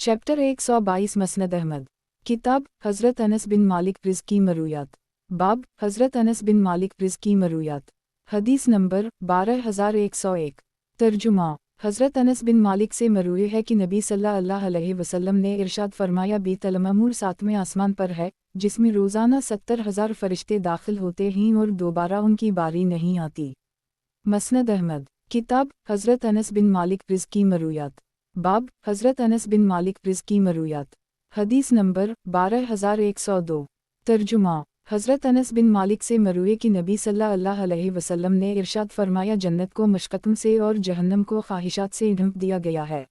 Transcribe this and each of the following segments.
Chapter 122 मसनद Ahmad. किताब हज़रत अनस बिन मालिक रिज़्की मरूयात। बाब हज़रत अनस बिन मालिक रिज़्की मरूयात। हदीस नंबर 12101। तर्जुमा हज़रत अनस बिन मालिक से मरूए है कि नबी सल्लल्लाहु अलैहि वसल्लम ने इरशाद फरमाया, बीतल ममूर 7वें आसमान पर है, जिसमें रोज़ाना 70,000 फरिश्ते दाखिल होते हैं और दोबारा उनकी बारी नहीं आती। मसनद अहमद। किताब हज़रत अनस बिन मालिक रिज़्की मरूयात। बाब हज़रत अनस बिन मालिक रिज़्की मरूयात। हदीस नंबर 12102। तर्जुमा हज़रत अनस बिन मालिक से मरूए कि नबी सल्लल्लाहु अलैहि वसल्लम ने इरशाद फरमाया, जन्नत को मशक्क़तों से और जहन्नम को ख्वाहिशात से ढक दिया गया है।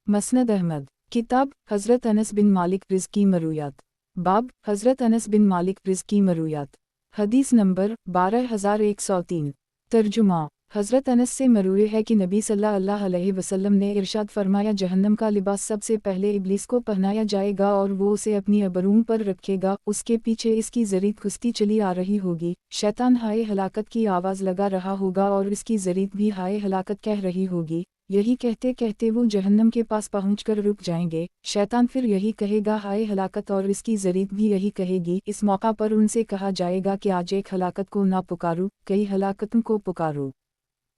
मसनद अहमद। किताब हज़रत अनस बिन मालिक रिज़्की मरूयात। बाब हज़रत अनस बिन मालिक रिज़्की मरूयात। हदीस नंबर 12103। तर्जुमा हज़रत अनस से मरूए है कि नबी सल्लल्लाहु अलैहि वसल्लम ने इरशाद फरमाया, जहन्नम का लिबास सबसे पहले इब्लीस को पहनाया जाएगा और वो उसे अपनी अबरूम पर रखेगा, उसके पीछे इसकी ज़रीत खुस्ती चली आ रही होगी, शैतान हाय हलाकत की आवाज़ लगा रहा होगा और इसकी ज़रीत भी हाय हलाकत कह रही होगी। यही कहते कहते वो जहन्नम के पास पहुंचकर रुक जाएंगे, शैतान फिर यही कहेगा हाय हलाकत और इसकी ज़रीत भी यही कहेगी। इस मौका पर उनसे कहा जाएगा कि आज एक हलाकत को ना पुकारो, कई हलाकतों को पुकारो।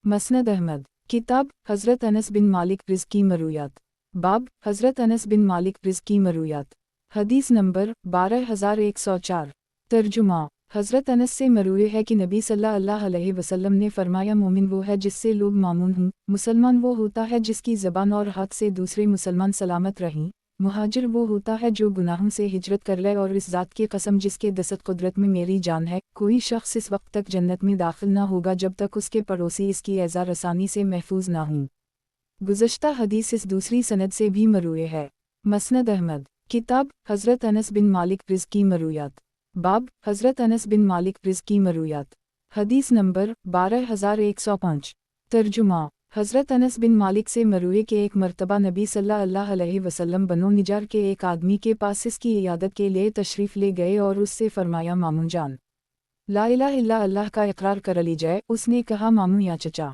मसनद अहमद। किताब हज़रत अनस बिन मालिक रिज़्की मरूयात। बाब हज़रत अनस बिन मालिक रिज़्की मरूयात। हदीस नंबर 12104। तर्जुमा हज़रत अनस से मरूए है कि नबी सल्लल्लाहु अलैहि वसल्लम ने फरमाया, मोमिन वो है जिससे लोग मामून हों, मुसलमान वो होता है जिसकी ज़बान और हाथ से दूसरे मुसलमान सलामत रहें, मुहाजिर वो होता है जो गुनाहों से हिजरत कर ले, और इस ज़ात की कसम जिसके दस्त कुदरत में मेरी जान है, कोई शख्स इस वक्त तक जन्नत में दाखिल ना होगा जब तक उसके पड़ोसी इसकी एज़ा रसानी से महफूज ना हों। गुज़श्ता हदीस इस दूसरी सनद से भी मरूए है। मसनद अहमद। किताब हज़रत अनस बिन मालिक रिज़्की मरूयात। बाब हज़रत अनस बिन मालिक रिज़्की मरूयात। हदीस नंबर 12105। तर्जुमा हज़रत अनस बिन मालिक से मरूए के एक मरतबा नबी सल्लल्लाहु अलैहि वसल्लम बनो निजार के एक आदमी के पास इसकी इयादत के लिए तशरीफ़ ले गए और उससे फरमाया, मामू जान, ला इलाहा इल्ला अल्लाह का इकरार कर ली जाए। उसने कहा, मामू या चचा।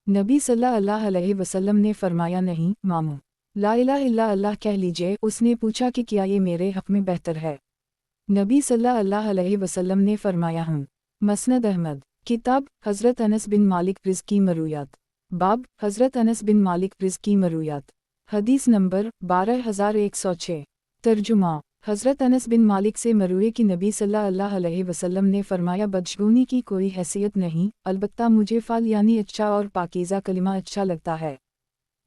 नबी सल्लल्लाहु अलैहि वसल्लम ने फरमाया, नहीं मामू, ला इलाहा इल्ला अल्लाह कह लीजिए। उसने पूछा कि क्या ये मेरे हक़ में बेहतर है? नबी सल्लल्लाहु अलैहि वसल्लम ने फरमाया, हूँ। मसनद अहमद। किताब हज़रत अनस बिन मालिक रिज़्की मरूयात। बाब हज़रत अनस बिन मालिक रिज़्की मरूयात। हदीस नंबर 12106। तर्जुमा हज़रत अनस बिन मालिक से मरूए कि नबी सल्लल्लाहु अलैहि वसल्लम ने फरमाया, बदशगुनी की कोई हैसियत नहीं, अलबत्ता मुझे फ़ाल यानी अच्छा और पाकीज़ा कलिमा अच्छा लगता है।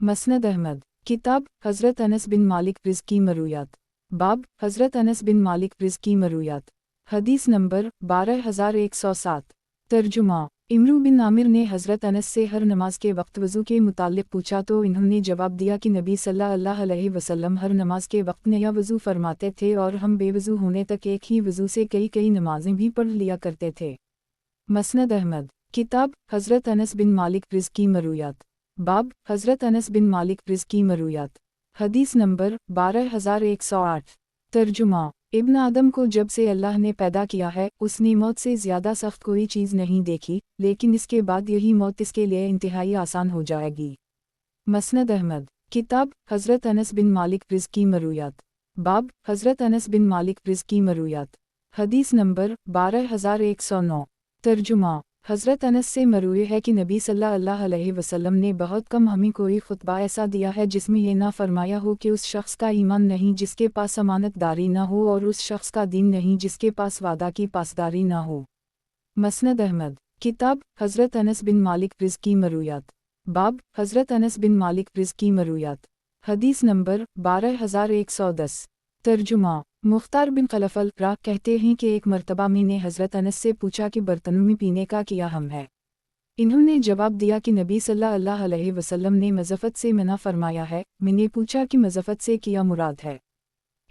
मसनद अहमद। किताब हज़रत अनस बिन मालिक रिज़्की मरूयात। बाब हज़रत अनस बिन मालिक रिज़्की मरूयात। हदीस नंबर 12107। तर्जुमा इमरू बिन आमिर ने हज़रत अनस से हर नमाज के वक्त वज़ू के मुताल्लिक़ पूछा तो इन्होंने जवाब दिया कि नबी सल्लल्लाहु अलैहि वसल्लम हर नमाज के वक्त नया वज़ू फरमाते थे और हम बेवज़ू होने तक एक ही वज़ू से कई कई नमाजें भी पढ़ लिया करते थे। मसनद अहमद। किताब हज़रत अनस बिन मालिक रिज़्की मरूयात। बाब हज़रत अनस बिन मालिक रिज़्की मरूयात। हदीस नंबर 12108। तर्जुमा इब्न आदम को जब से अल्लाह ने पैदा किया है, उसने मौत से ज़्यादा सख्त कोई चीज़ नहीं देखी, लेकिन इसके बाद यही मौत इसके लिए इंतहाई आसान हो जाएगी। मसनद अहमद। किताब हज़रत अनस बिन मालिक रिज़्की मरूयात। बाब हज़रत अनस बिन मालिक रिज़्की मरूयात। हदीस नंबर 12109। तर्जुमा हज़रत अनस से मरूए है कि नबी सल्लल्लाहु अलैहि वसल्लम ने बहुत कम हमें कोई खुतबा ऐसा दिया है जिसमें ये ना फरमाया हो कि उस शख्स का ईमान नहीं जिसके पास अमानतदारी ना हो, और उस शख्स का दीन नहीं जिसके पास वादा की पासदारी ना हो। मसनद अहमद। किताब हज़रत अनस बिन मालिक रिज़्की मरूयात। बाब हज़रत अनस बिन मालिक रिज़्की मरूयात। हदीस नंबर 12110। तर्जुमा मुख्तार बिन खलफल रा कहते हैं कि एक मरतबा मैंने हज़रत अनस से पूछा कि बर्तनों में पीने का क्या हम है। इन्होंने जवाब दिया कि नबी सल्लल्लाहु अलैहि वसल्लम ने मज़फ़त से मना फरमाया है। मैंने पूछा कि मज़फ़त से क्या मुराद है?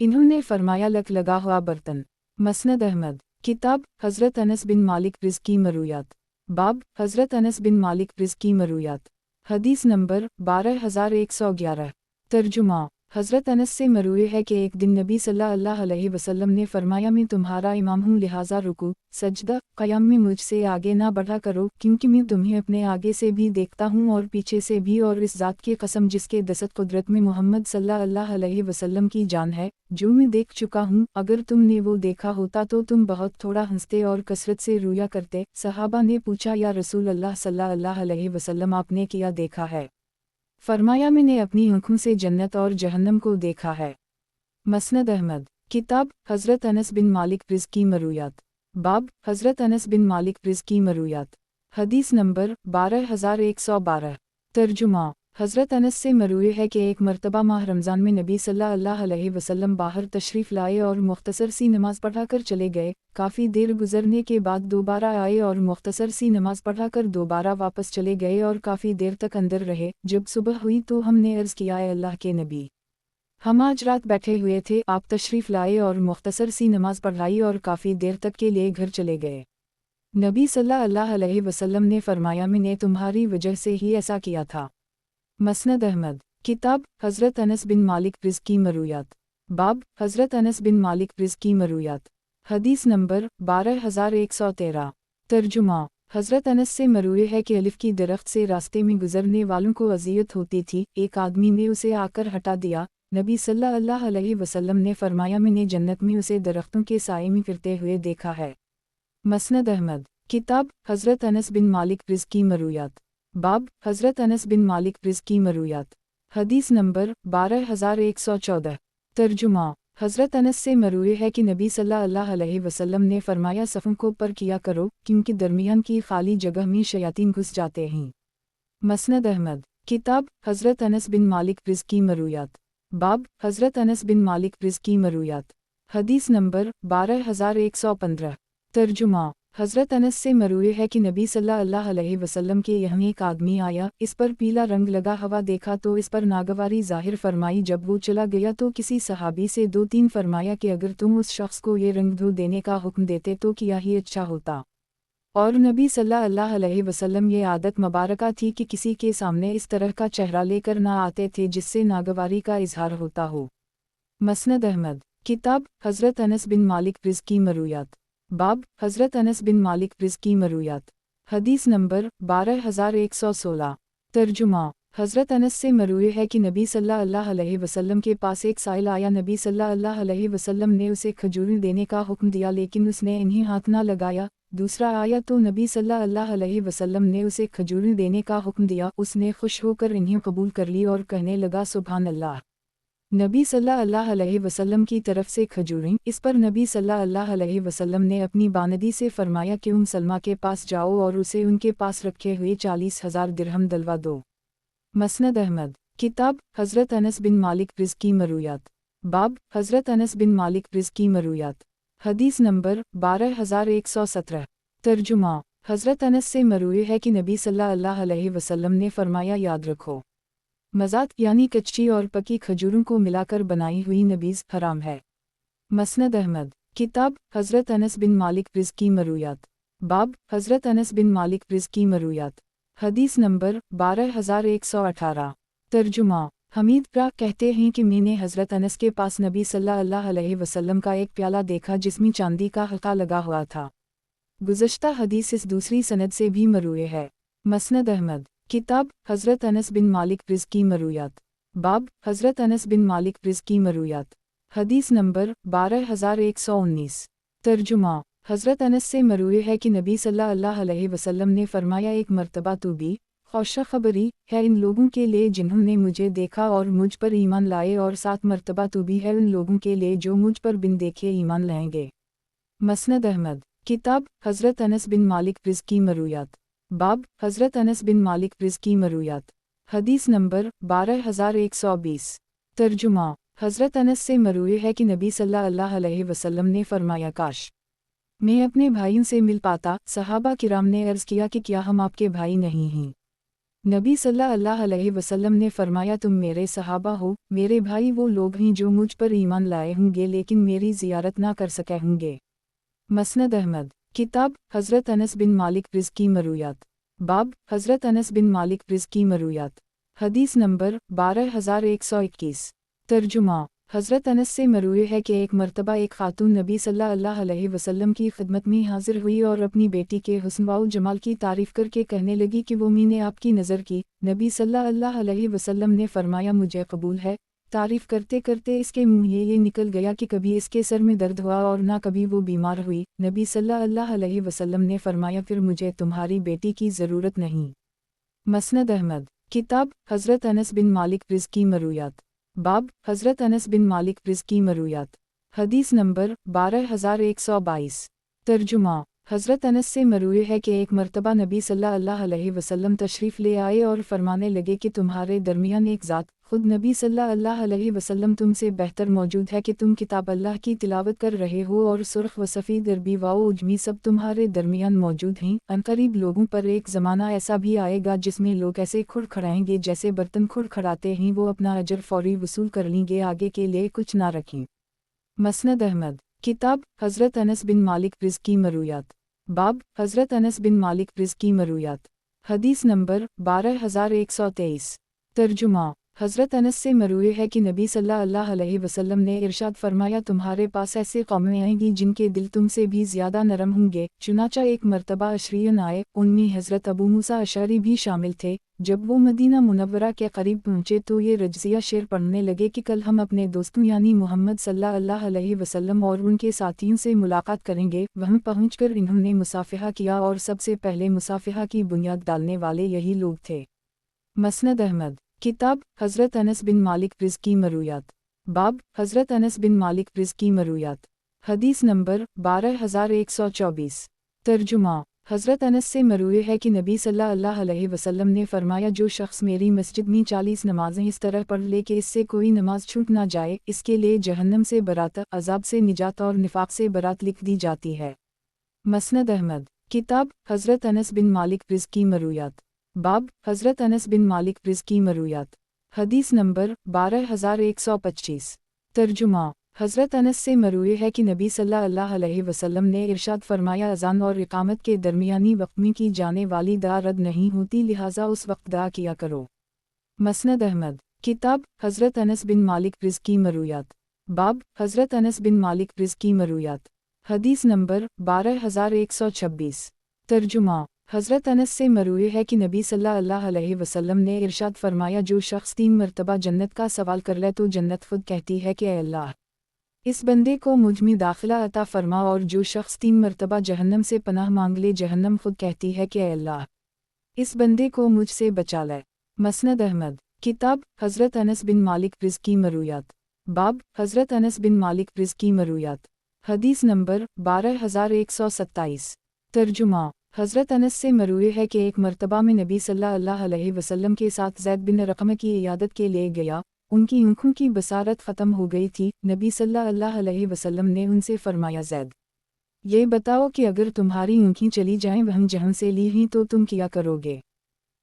इन्होंने फरमाया, लक लगा हुआ बर्तन। मसनद अहमद। किताब हज़रत अनस बिन मालिक रिज़्की मरूयात। बाब हज़रत अनस बिन मालिक रिज़्की मरूयात। हदीस नंबर 12111। तर्जुमा हज़रत अनस से मरूए है कि एक दिन नबी सल्लल्लाहु अलैहि वसल्लम ने फरमाया मैं तुम्हारा इमाम हूँ, लिहाजा रुकू सजदा क़याम में मुझसे आगे ना बढ़ा करो, क्योंकि मैं तुम्हें अपने आगे से भी देखता हूँ और पीछे से भी, और इस ज़ात की कसम जिसके दस्त कुदरत में मोहम्मद सल्लल्लाहु अलैहि वसल्लम की जान है, जो मैं देख चुका हूँ, अगर तुमने वो देखा होता तो तुम बहुत थोड़ा हंसते और कसरत से रोया करते। सहाबा ने पूछा, या रसूल अल्लाह सल्लल्लाहु अलैहि वसल्लम आपने क्या देखा है? फरमाया, मैंने अपनी आँखों से जन्नत और जहन्नम को देखा है। मसनद अहमद। किताब हज़रत अनस बिन मालिक रिज़ की मरूयात। बाब हज़रत अनस बिन मालिक रिज़ की मरूयात। हदीस नंबर 12112। तर्जुमा। हज़रत अनस से मरूए है कि एक मरतबा माह रमज़ान में नबी सल्लल्लाहु अलैहि वसल्लम बाहर तशरीफ़ लाए और मुख्तसर सी नमाज पढ़ाकर चले गए। काफ़ी देर गुजरने के बाद दोबारा आए और मुख्तसर सी नमाज पढ़ाकर दोबारा वापस चले गए और काफ़ी देर तक अंदर रहे। जब सुबह हुई तो हमने अर्ज़ किया, ऐ अल्लाह के नबी, हम आज रात बैठे हुए थे, आप तशरीफ़ लाए और मुख्तसर सी नमाज पढ़ाई और काफ़ी देर तक के लिए घर चले गए। नबी सल्लल्लाहु अलैहि वसल्लम ने फरमाया, मैंने तुम्हारी वजह से ही ऐसा किया था। मसनद अहमद। किताब हज़रत अनस बिन मालिक रिज़ की मरूयात। बाब हज़रत अनस बिन मालिक रिज़ की मरूयात। हदीस नंबर 12113। तर्जुमा। हज़रत अनस से मरूए है कि अलिफ की दरख्त से रास्ते में गुजरने वालों को अज़ियत होती थी, एक आदमी ने उसे आकर हटा दिया। नबी सल्लल्लाहु अलैहि वसल्लम ने फरमाया, मैंने जन्नत में उसे दरख्तों के साए में फिरते हुए देखा है। मसनद अहमद। किताब हज़रत अनस बिन मालिक रिज़ की मरूयात। बाब हज़रत अनस बिन मालिक रिज़ की मरूयात। हदीस नंबर 12114। तर्जुमा। हज़रत अनस से मरूए है कि नबी सल्लल्लाहु अलैहि वसल्लम ने फरमाया, सफ़ों को पर किया करो, क्योंकि दरमियान की खाली जगह में शयातीन घुस जाते हैं। मसनद अहमद। किताब हज़रत अनस बिन मालिक रिज़ की मरूयात। बाब हज़रत अनस बिन मालिक रिज़ की मरूयात। हदीस नंबर 12115। तर्जुमा। हज़रत अनस से मरूए है कि नबी सल्लल्लाहु अलैहि वसल्लम के यहाँ एक आदमी आया, इस पर पीला रंग लगा हवा देखा तो इस पर नागवारी ज़ाहिर फरमाई। जब वो चला गया तो किसी सहाबी से 2-3 फरमाया कि अगर तुम उस शख्स को ये रंग धो देने का हुक्म देते तो क्या ही अच्छा होता। और नबी सल्लल्लाहु अलैहि वसल्लम ये आदत मुबारका थी कि किसी के सामने इस तरह का चेहरा लेकर ना आते थे जिससे नागवारी का इजहार होता हो। मसनद अहमद। किताब हज़रत अनस बिन मालिक रिज़ की मरूयात। बाब हज़रत अनस बिन मालिक रिज़ की मरूयात। हदीस नंबर 12116। तर्जुमा। हज़रत अनस से मरूए है कि नबी सल्लल्लाहु अलैहि वसल्लम के पास एक साइल आया, नबी सल्लल्लाहु अलैहि वसल्लम ने उसे खजूरें देने का हुक्म दिया लेकिन उसने इन्हें हाथ ना लगाया। दूसरा आया तो नबी सल्लल्लाहु अलैहि वसल्लम ने उसे खजूरें देने का हुक्म दिया, उसने खुश होकर इन्हें कबूल कर ली और कहने लगा, सुभान अल्लाह। नबी सल्लल्लाहु अलैहि वसल्लम की तरफ से खजूरें। इस पर नबी सल्लल्लाहु अलैहि वसल्लम ने अपनी बानदी से फरमाया कि सलमा के पास जाओ और उसे उनके पास रखे हुए 40,000 दिरहम दिलवा दो। मसनद अहमद। किताब हज़रत अनस बिन मालिक रिज़ की मरूयात। बाब हज़रत अनस बिन मालिक रिज़ की मरूयात। हदीस नंबर 12117। तर्जुमा। हज़रत अनस से मरूए है कि नबी सल्लल्लाहु अलैहि वसल्लम ने फरमाया, याद रखो, मज़ात यानी कच्ची और पकी खजूरों को मिलाकर बनाई हुई नबीज़ हराम है। मसनद अहमद। किताब हज़रत अनस बिन मालिक रिज़ की मरूयात। बाब हज़रत अनस बिन मालिक रिज़ की मरूयात। हदीस नंबर 12118। तर्जुमा। हमीद प्रा कहते हैं कि मैंने हज़रत अनस के पास नबी सल्लल्लाहु अलैहि वसल्लम का एक प्याला देखा जिसमें चांदी का हल्का लगा हुआ था। गुज़श्ता हदीस इस दूसरी सनद से भी मरूए है। मसनद अहमद। किताब हज़रत अनस बिन मालिक रिज़ की मरूयात। बाब हज़रत अनस बिन मालिक रिज़ की मरूयात। हदीस नंबर 12119। तर्जुमा। हज़रत अनस से मरूए है कि नबी सल्लल्लाहु अलैहि वसल्लम ने फरमाया, एक मरतबा तो भी खुशखबरी है इन लोगों के लिए जिन्होंने मुझे देखा और मुझ पर ईमान लाए, और 7 मरतबा तो भी है उन लोगों के लिए जो मुझ पर बिन देखे ईमान लाएंगे। मसनद अहमद। किताब हज़रत अनस बिन मालिक रिज़ की मरूयात। बाब हज़रत अनस बिन मालिक रिज़ की मरूयात। हदीस नंबर 12120। तर्जुमा। हज़रत अनस से मरूए है कि नबी सल्लल्लाहु अलैहि वसल्लम ने फरमाया, काश मैं अपने भाइयों से मिल पाता। सहाबा किराम ने अर्ज़ किया कि क्या हम आपके भाई नहीं हैं? नबी सल्लल्लाहु अलैहि वसल्लम ने फरमाया, तुम मेरे सहाबा हो, मेरे भाई वो लोग हैं जो मुझ पर ईमान लाए होंगे लेकिन मेरी ज़ियारत ना कर सके होंगे। मसनद अहमद। किताब हज़रत अनस बिन मालिक रिज़ की मरूयात। बाब हज़रत अनस बिन मालिक रिज़ की मरूयात। हदीस नंबर 12121। तर्जुमा। हज़रत अनस से मरूए है कि एक मर्तबा एक खातून नबी सल्लल्लाहु अलैहि वसल्लम की खिदमत में हाजिर हुई और अपनी बेटी के हुस्न व जमाल की तारीफ़ करके कहने लगी कि वो मैंने आपकी नज़र की। नबी सल्लल्लाहु अलैहि वसल्लम ने फरमाया मुझे कबूल है। तारीफ़ करते करते इसके मुँह ये निकल गया कि कभी इसके सर में दर्द हुआ और ना कभी वो बीमार हुई। नबी सल्लल्लाहु अलैहि वसल्लम ने फरमाया फिर मुझे तुम्हारी बेटी की ज़रूरत नहीं। मसनद अहमद। किताब हज़रत अनस बिन मालिक रिज़्की मरूयात। बाब हज़रत अनस बिन मालिक रिज़्की मरूयात। हदीस नंबर 12122। तर्जुमा। हज़रत अनस से मरूए है कि एक मर्तबा नबी सल्लल्लाहु अलैहि वसल्लम तशरीफ़ ले आए और फरमाने लगे कि तुम्हारे दरमियान एक ज़ात खुद नबी सल्लल्लाहु अलैहि वसल्लम तुमसे बेहतर मौजूद है कि तुम किताब अल्लाह की तिलावत कर रहे हो और सुर्ख व सफ़ीद अरबी व उजमी सब तुम्हारे दरमियान मौजूद हैं। अनकरीब लोगों पर एक ज़माना ऐसा भी आएगा जिसमें लोग ऐसे खुड़खड़ाएंगे जैसे बर्तन खुड़खड़ाते हैं, वो अपना अजर फौरी वसूल कर लेंगे, आगे के लिए कुछ ना रखें। मसनद अहमद। किताब हज़रत अनस बिन मालिक रिज़्की मरूयात। बाब हज़रत अनस बिन मालिक रिज़्की मरूयात। हदीस नंबर 12123। तर्जुमा। हज़रत अनस से मरूए है कि नबी सल्लल्लाहु अलैहि वसल्लम ने इरशाद फरमाया तुम्हारे पास ऐसे कौमें आएंगी जिनके दिल तुमसे भी ज़्यादा नरम होंगे। चुनाचा एक मर्तबा अशरियन आए, उनमें हज़रत अबू मूसा अशअरी भी शामिल थे। जब वो मदीना मुनव्वरा के करीब पहुँचे तो ये रज़िया शेर पढ़ने लगे कि कल हम अपने दोस्तों यानी मोहम्मद सल्लल्लाहु अलैहि वसल्लम और उनके साथियों से मुलाकात करेंगे। वहाँ पहुँचकर इन्होंने मुसाफ़िहा किया और सबसे पहले मुसाफ़िहा की बुनियाद डालने वाले यही लोग थे। मसनद अहमद। किताब हज़रत अनस बिन मालिक रिज़्की मरूयात। बाब हज़रत अनस बिन मालिक रिज़्की मरूयात। हदीस नंबर 12124। तर्जुमा। हज़रत अनस से मरूए है कि नबी सल्लल्लाहु अलैहि वसल्लम ने फरमाया जो शख्स मेरी मस्जिद में 40 नमाज़ें इस तरह पढ़ ले कि इससे कोई नमाज छूट ना जाए, इसके लिए जहन्नम से बरात, अज़ाब से निजात और निफाक से बरात लिख दी जाती है। मसनद अहमद। किताब हज़रत अनस बिन मालिक रिज़्की मरूयात। बाब हज़रत अनस बिन मालिक रिज़्की मरूयात। हदीस नंबर 12125। तर्जुमा। हज़रत अनस से मरूए है कि नबी सल्लल्लाहु अलैहि वसल्लम ने इरशाद फरमाया अज़ान और इकामत के दरमियानी वक्त में की जाने वाली दुआ रद्द नहीं होती, लिहाजा उस वक्त दुआ किया करो। मसनद अहमद। किताब हज़रत अनस बिन मालिक रिज़्की मरूयात। बाब हज़रत अनस बिन मालिक रिज़्की मरूयात। हदीस नंबर 12126। तर्जुमा। हज़रत अनस से मरूए है कि नबी सल्लल्लाहु अलैहि वसल्लम ने इरशाद फरमाया जो शख्स 3 मरतबा जन्नत का सवाल कर ले तो जन्नत खुद कहती है कि ऐ अल्लाह इस बंदे को मुझ में दाखिला अता फरमा, और जो शख्स 3 मरतबा जहन्नम से पनाह मांग ले जहन्नम खुद कहती है कि ऐ अल्लाह इस बंदे को मुझसे बचा ले। मसनद अहमद। किताब हज़रत अनस बिन मालिक रिज़्की मरूयात। बाब हज़रत अनस बिन मालिक रिज़्की मरूयात। हदीस नंबर 12127। तर्जुमा। हज़रत अनस से मरूए है कि एक मर्तबा में नबी सल्लल्लाहु अलैहि वसल्लम के साथ ज़ैद बिन रक़म की इयादत के लिए गया। उनकी आँखों की बसारत ख़त्म हो गई थी। नबी सल्लल्लाहु अलैहि वसल्लम ने उनसे फरमाया ज़ैद ये बताओ कि अगर तुम्हारी आँखें चली जाएं वहीं जहाँ से ली हैं तो तुम क्या करोगे।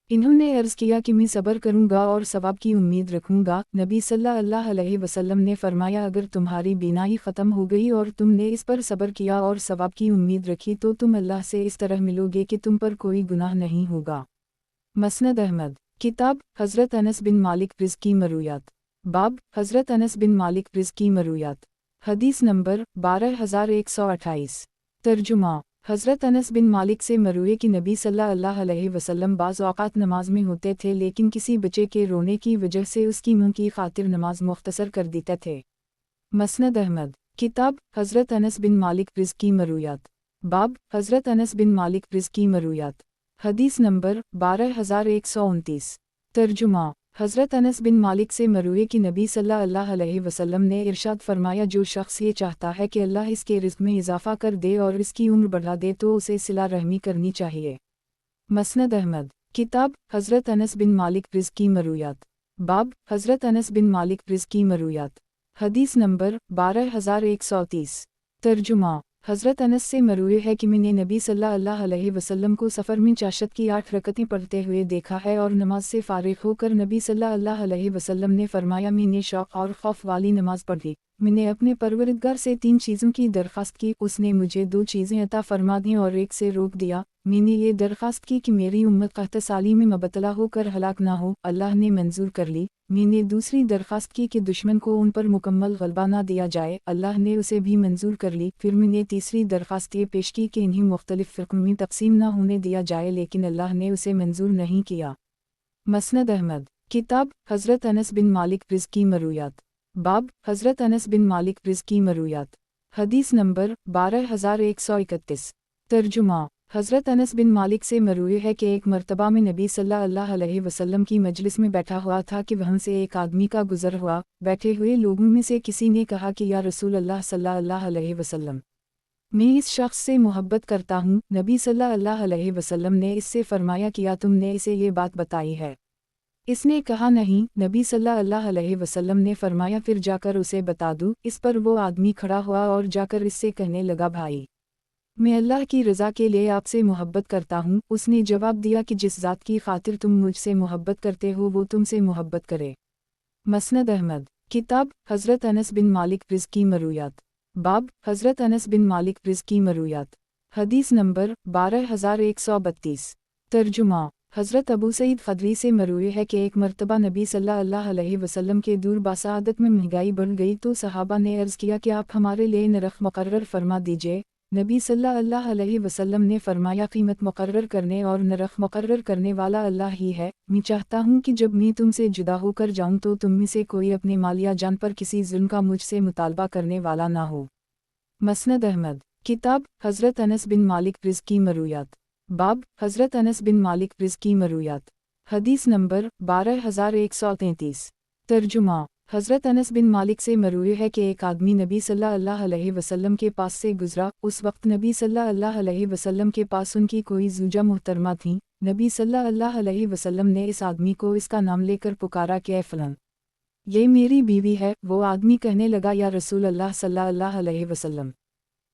इन्होंने अर्ज़ किया कि मैं सब्र करूँगा और सवाब की उम्मीद रखूँगा। नबी सल्लल्लाहु अलैहि वसल्लम ने फरमाया अगर तुम्हारी बीनाई ख़त्म हो गई और तुमने इस पर सब्र किया और सवाब की उम्मीद रखी तो तुम अल्लाह से इस तरह मिलोगे कि तुम पर कोई गुनाह नहीं होगा। मसनद अहमद। किताब हज़रत अनस बिन मालिक रिज़्की मरूयात। बाब हज़रत अनस बिन मालिक रिज़्की मरूयात। हदीस नंबर 12128। तर्जुमा। हज़रत अनस बिन मालिक से मरूए कि नबी सल्लल्लाहु अलैहि वसल्लम बाज़ औक़ात नमाज में होते थे लेकिन किसी बच्चे के रोने की वजह से उसकी मुँह की खातिर नमाज मुख्तसर कर देते थे। मसनद अहमद। किताब हज़रत अनस बिन मालिक रिज़्की मरूयात। बाब हज़रत अनस बिन मालिक रिज़्की मरूयात। हदीस नंबर 12129। तर्जुमा। हज़रत अनस बिन मालिक से मरूए कि नबी सल्लल्लाहु अलैहि वसल्लम ने इरशाद फरमाया जो शख्स ये चाहता है कि अल्लाह इसके रिज़्क़ में इजाफ़ा कर दे और इसकी उम्र बढ़ा दे तो उसे सिला रहमी करनी चाहिए। मसनद अहमद। किताब हज़रत अनस बिन मालिक रिज़्की मरूयात। बाब हज़रत अनस बिन मालिक रिज़्की मरूयात। हदीस नंबर 12130। तर्जुमा। हज़रत अनस से मरूए है कि मैंने नबी सल्लल्लाहु अलैहि वसल्लम को सफ़र में चाशत की 8 रकतें पढ़ते हुए देखा है और नमाज से फ़ारिग़ होकर नबी सल्लल्लाहु अलैहि वसल्लम ने फरमाया मैंने शौक़ और खौफ वाली नमाज पढ़ी। मैंने अपने परवरदिगार से 3 चीज़ों की दरख्वास्त की, उसने मुझे 2 चीज़ें अता फरमा दी और एक से रोक दिया। मैंने ये दरख्वास्त की कि मेरी उम्मत कहत साली में मुबतला होकर हलाक ना हो, अल्लाह ने मंजूर कर ली। मैंने दूसरी दरख्वास्त की कि दुश्मन को उन पर मुकम्मल गलबा ना दिया जाए, अल्लाह ने उसे भी मंजूर कर ली। फिर मैंने तीसरी दरख्वास्त ये पेश की कि इन्हें मुख्तलिफ फ़िरक़ों में तकसीम ना होने दिया जाए, लेकिन अल्लाह ने उसे मंजूर नहीं किया। मसनद अहमद। किताब हज़रत अनस बिन मालिक रिज़्की मरूयात। बाब हज़रत अनस बिन मालिक रिज़्की मरूयात। हदीस नंबर 12131। तर्जुमा। हज़रत अनस बिन मालिक से मरूए है कि एक मरतबा में नबी सल्लल्लाहु अलैहि वसल्लम की मजलिस में बैठा हुआ था कि वहाँ से एक आदमी का गुज़र हुआ। बैठे हुए लोगों में से किसी ने कहा कि या रसूल अल्लाह सल्लल्लाहु अलैहि वसल्लम, मैं इस शख्स से मोहब्बत करता हूँ। नबी सल्लल्लाहु अलैहि वसल्लम ने इससे फरमाया कि या तुमने इसे ये बात बताई है? इसने कहा नहीं। नबी सल्लल्लाहु अलैहि वसल्लम ने फरमाया फिर जाकर उसे बता दूँ। इस पर वो आदमी खड़ा हुआ और जाकर इससे कहने लगा, भाई, मैं अल्लाह की रज़ा के लिए आपसे मोहब्बत करता हूँ। उसने जवाब दिया कि जिस ज़ात की खातिर तुम मुझसे मोहब्बत करते हो वो तुमसे मोहब्बत करे। मसनद अहमद। किताब हज़रत अनस बिन मालिक रिज़्की मरूयात। बाब हज़रत अनस बिन मालिक रिज़्की मरूयात। हदीस नंबर 12132। तर्जुमा। हज़रत अबू सईद ख़दरी से मरूए है कि एक मरतबा नबी सल्लल्लाहु अलैहि वसल्लम के दूर बासादत में महंगाई बढ़ गई तो सहाबा ने अर्ज़ किया कि आप हमारे लिए नरख़ मुक़र्रर फरमा दीजिए। नबी सल्लल्लाहु अलैहि वसल्लम ने फरमाया, कीमत मुक़र्रर करने और नरख़ मुक़र्रर करने वाला अल्लाह ही है। मैं चाहता हूँ कि जब मैं तुमसे जुदा होकर जाऊँ तो तुम में से कोई अपने माल या जान पर किसी ज़ुल्म का मुझसे मुतालबा करने वाला ना हो। मसनद अहमद। किताब हज़रत अनस बिन मालिक रिज़्की मरूयात। बाब हज़रत अनस बिन मालिक रिज़्की मरूयात। हदीस नंबर 12133। तर्जुमा। हज़रत अनस बिन मालिक से मरूए है कि एक आदमी नबी सल्लल्लाहु अलैहि वसल्लम के पास से गुज़रा। उस वक्त नबी सल्लल्लाहु अलैहि वसल्लम के पास उनकी कोई ज़ूजा मुहतरमा थी। नबी सल्लल्लाहु अलैहि वसल्लम ने इस आदमी को इसका नाम लेकर पुकारा कि ऐ फ़लाँ, ये मेरी बीवी है। वो आदमी कहने लगा, या रसूल अल्लाह सल्लल्लाहु अलैहि वसल्लम,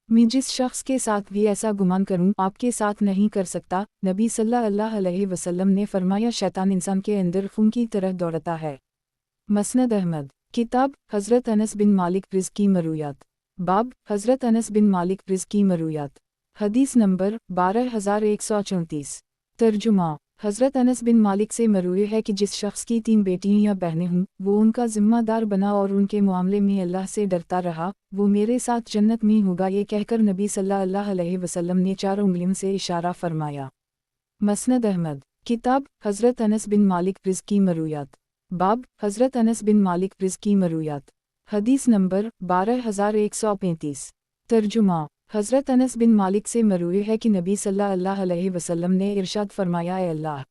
मैं जिस शख्स के साथ भी ऐसा गुमान करूं आपके साथ नहीं कर सकता। नबी सल्लल्लाहु अलैहि वसल्लम ने फरमाया, शैतान इंसान के अंदर खून की तरह दौड़ता है। मसनद अहमद। किताब हज़रत अनस बिन मालिक रिज़्की मरूयात। बाब हज़रत अनस बिन मालिक रिज़्की मरूयात। हदीस नंबर 12134। तर्जुमा। हज़रत अनस बिन मालिक से मरूए है कि जिस शख्स की 3 बेटियां या बहनें हों वो उनका ज़िम्मेदार बना और उनके मामले में अल्लाह से डरता रहा, वो मेरे साथ जन्नत में होगा। ये कहकर नबी सल्लल्लाहु अलैहि वसल्लम ने 4 उंगलियों से इशारा फरमाया। मसनद अहमद। किताब हज़रत अनस बिन मालिक रिज़्की मरूयात। बाब हज़रत अनस बिन मालिक रिज़्की मरूयात। हदीस नंबर 12135। तर्जुमा। हज़रत अनस बिन मालिक से मरूए है कि नबी सल्लल्लाहु अलैहि वसल्लम ने इरशाद फरमाया, ए अल्लाह,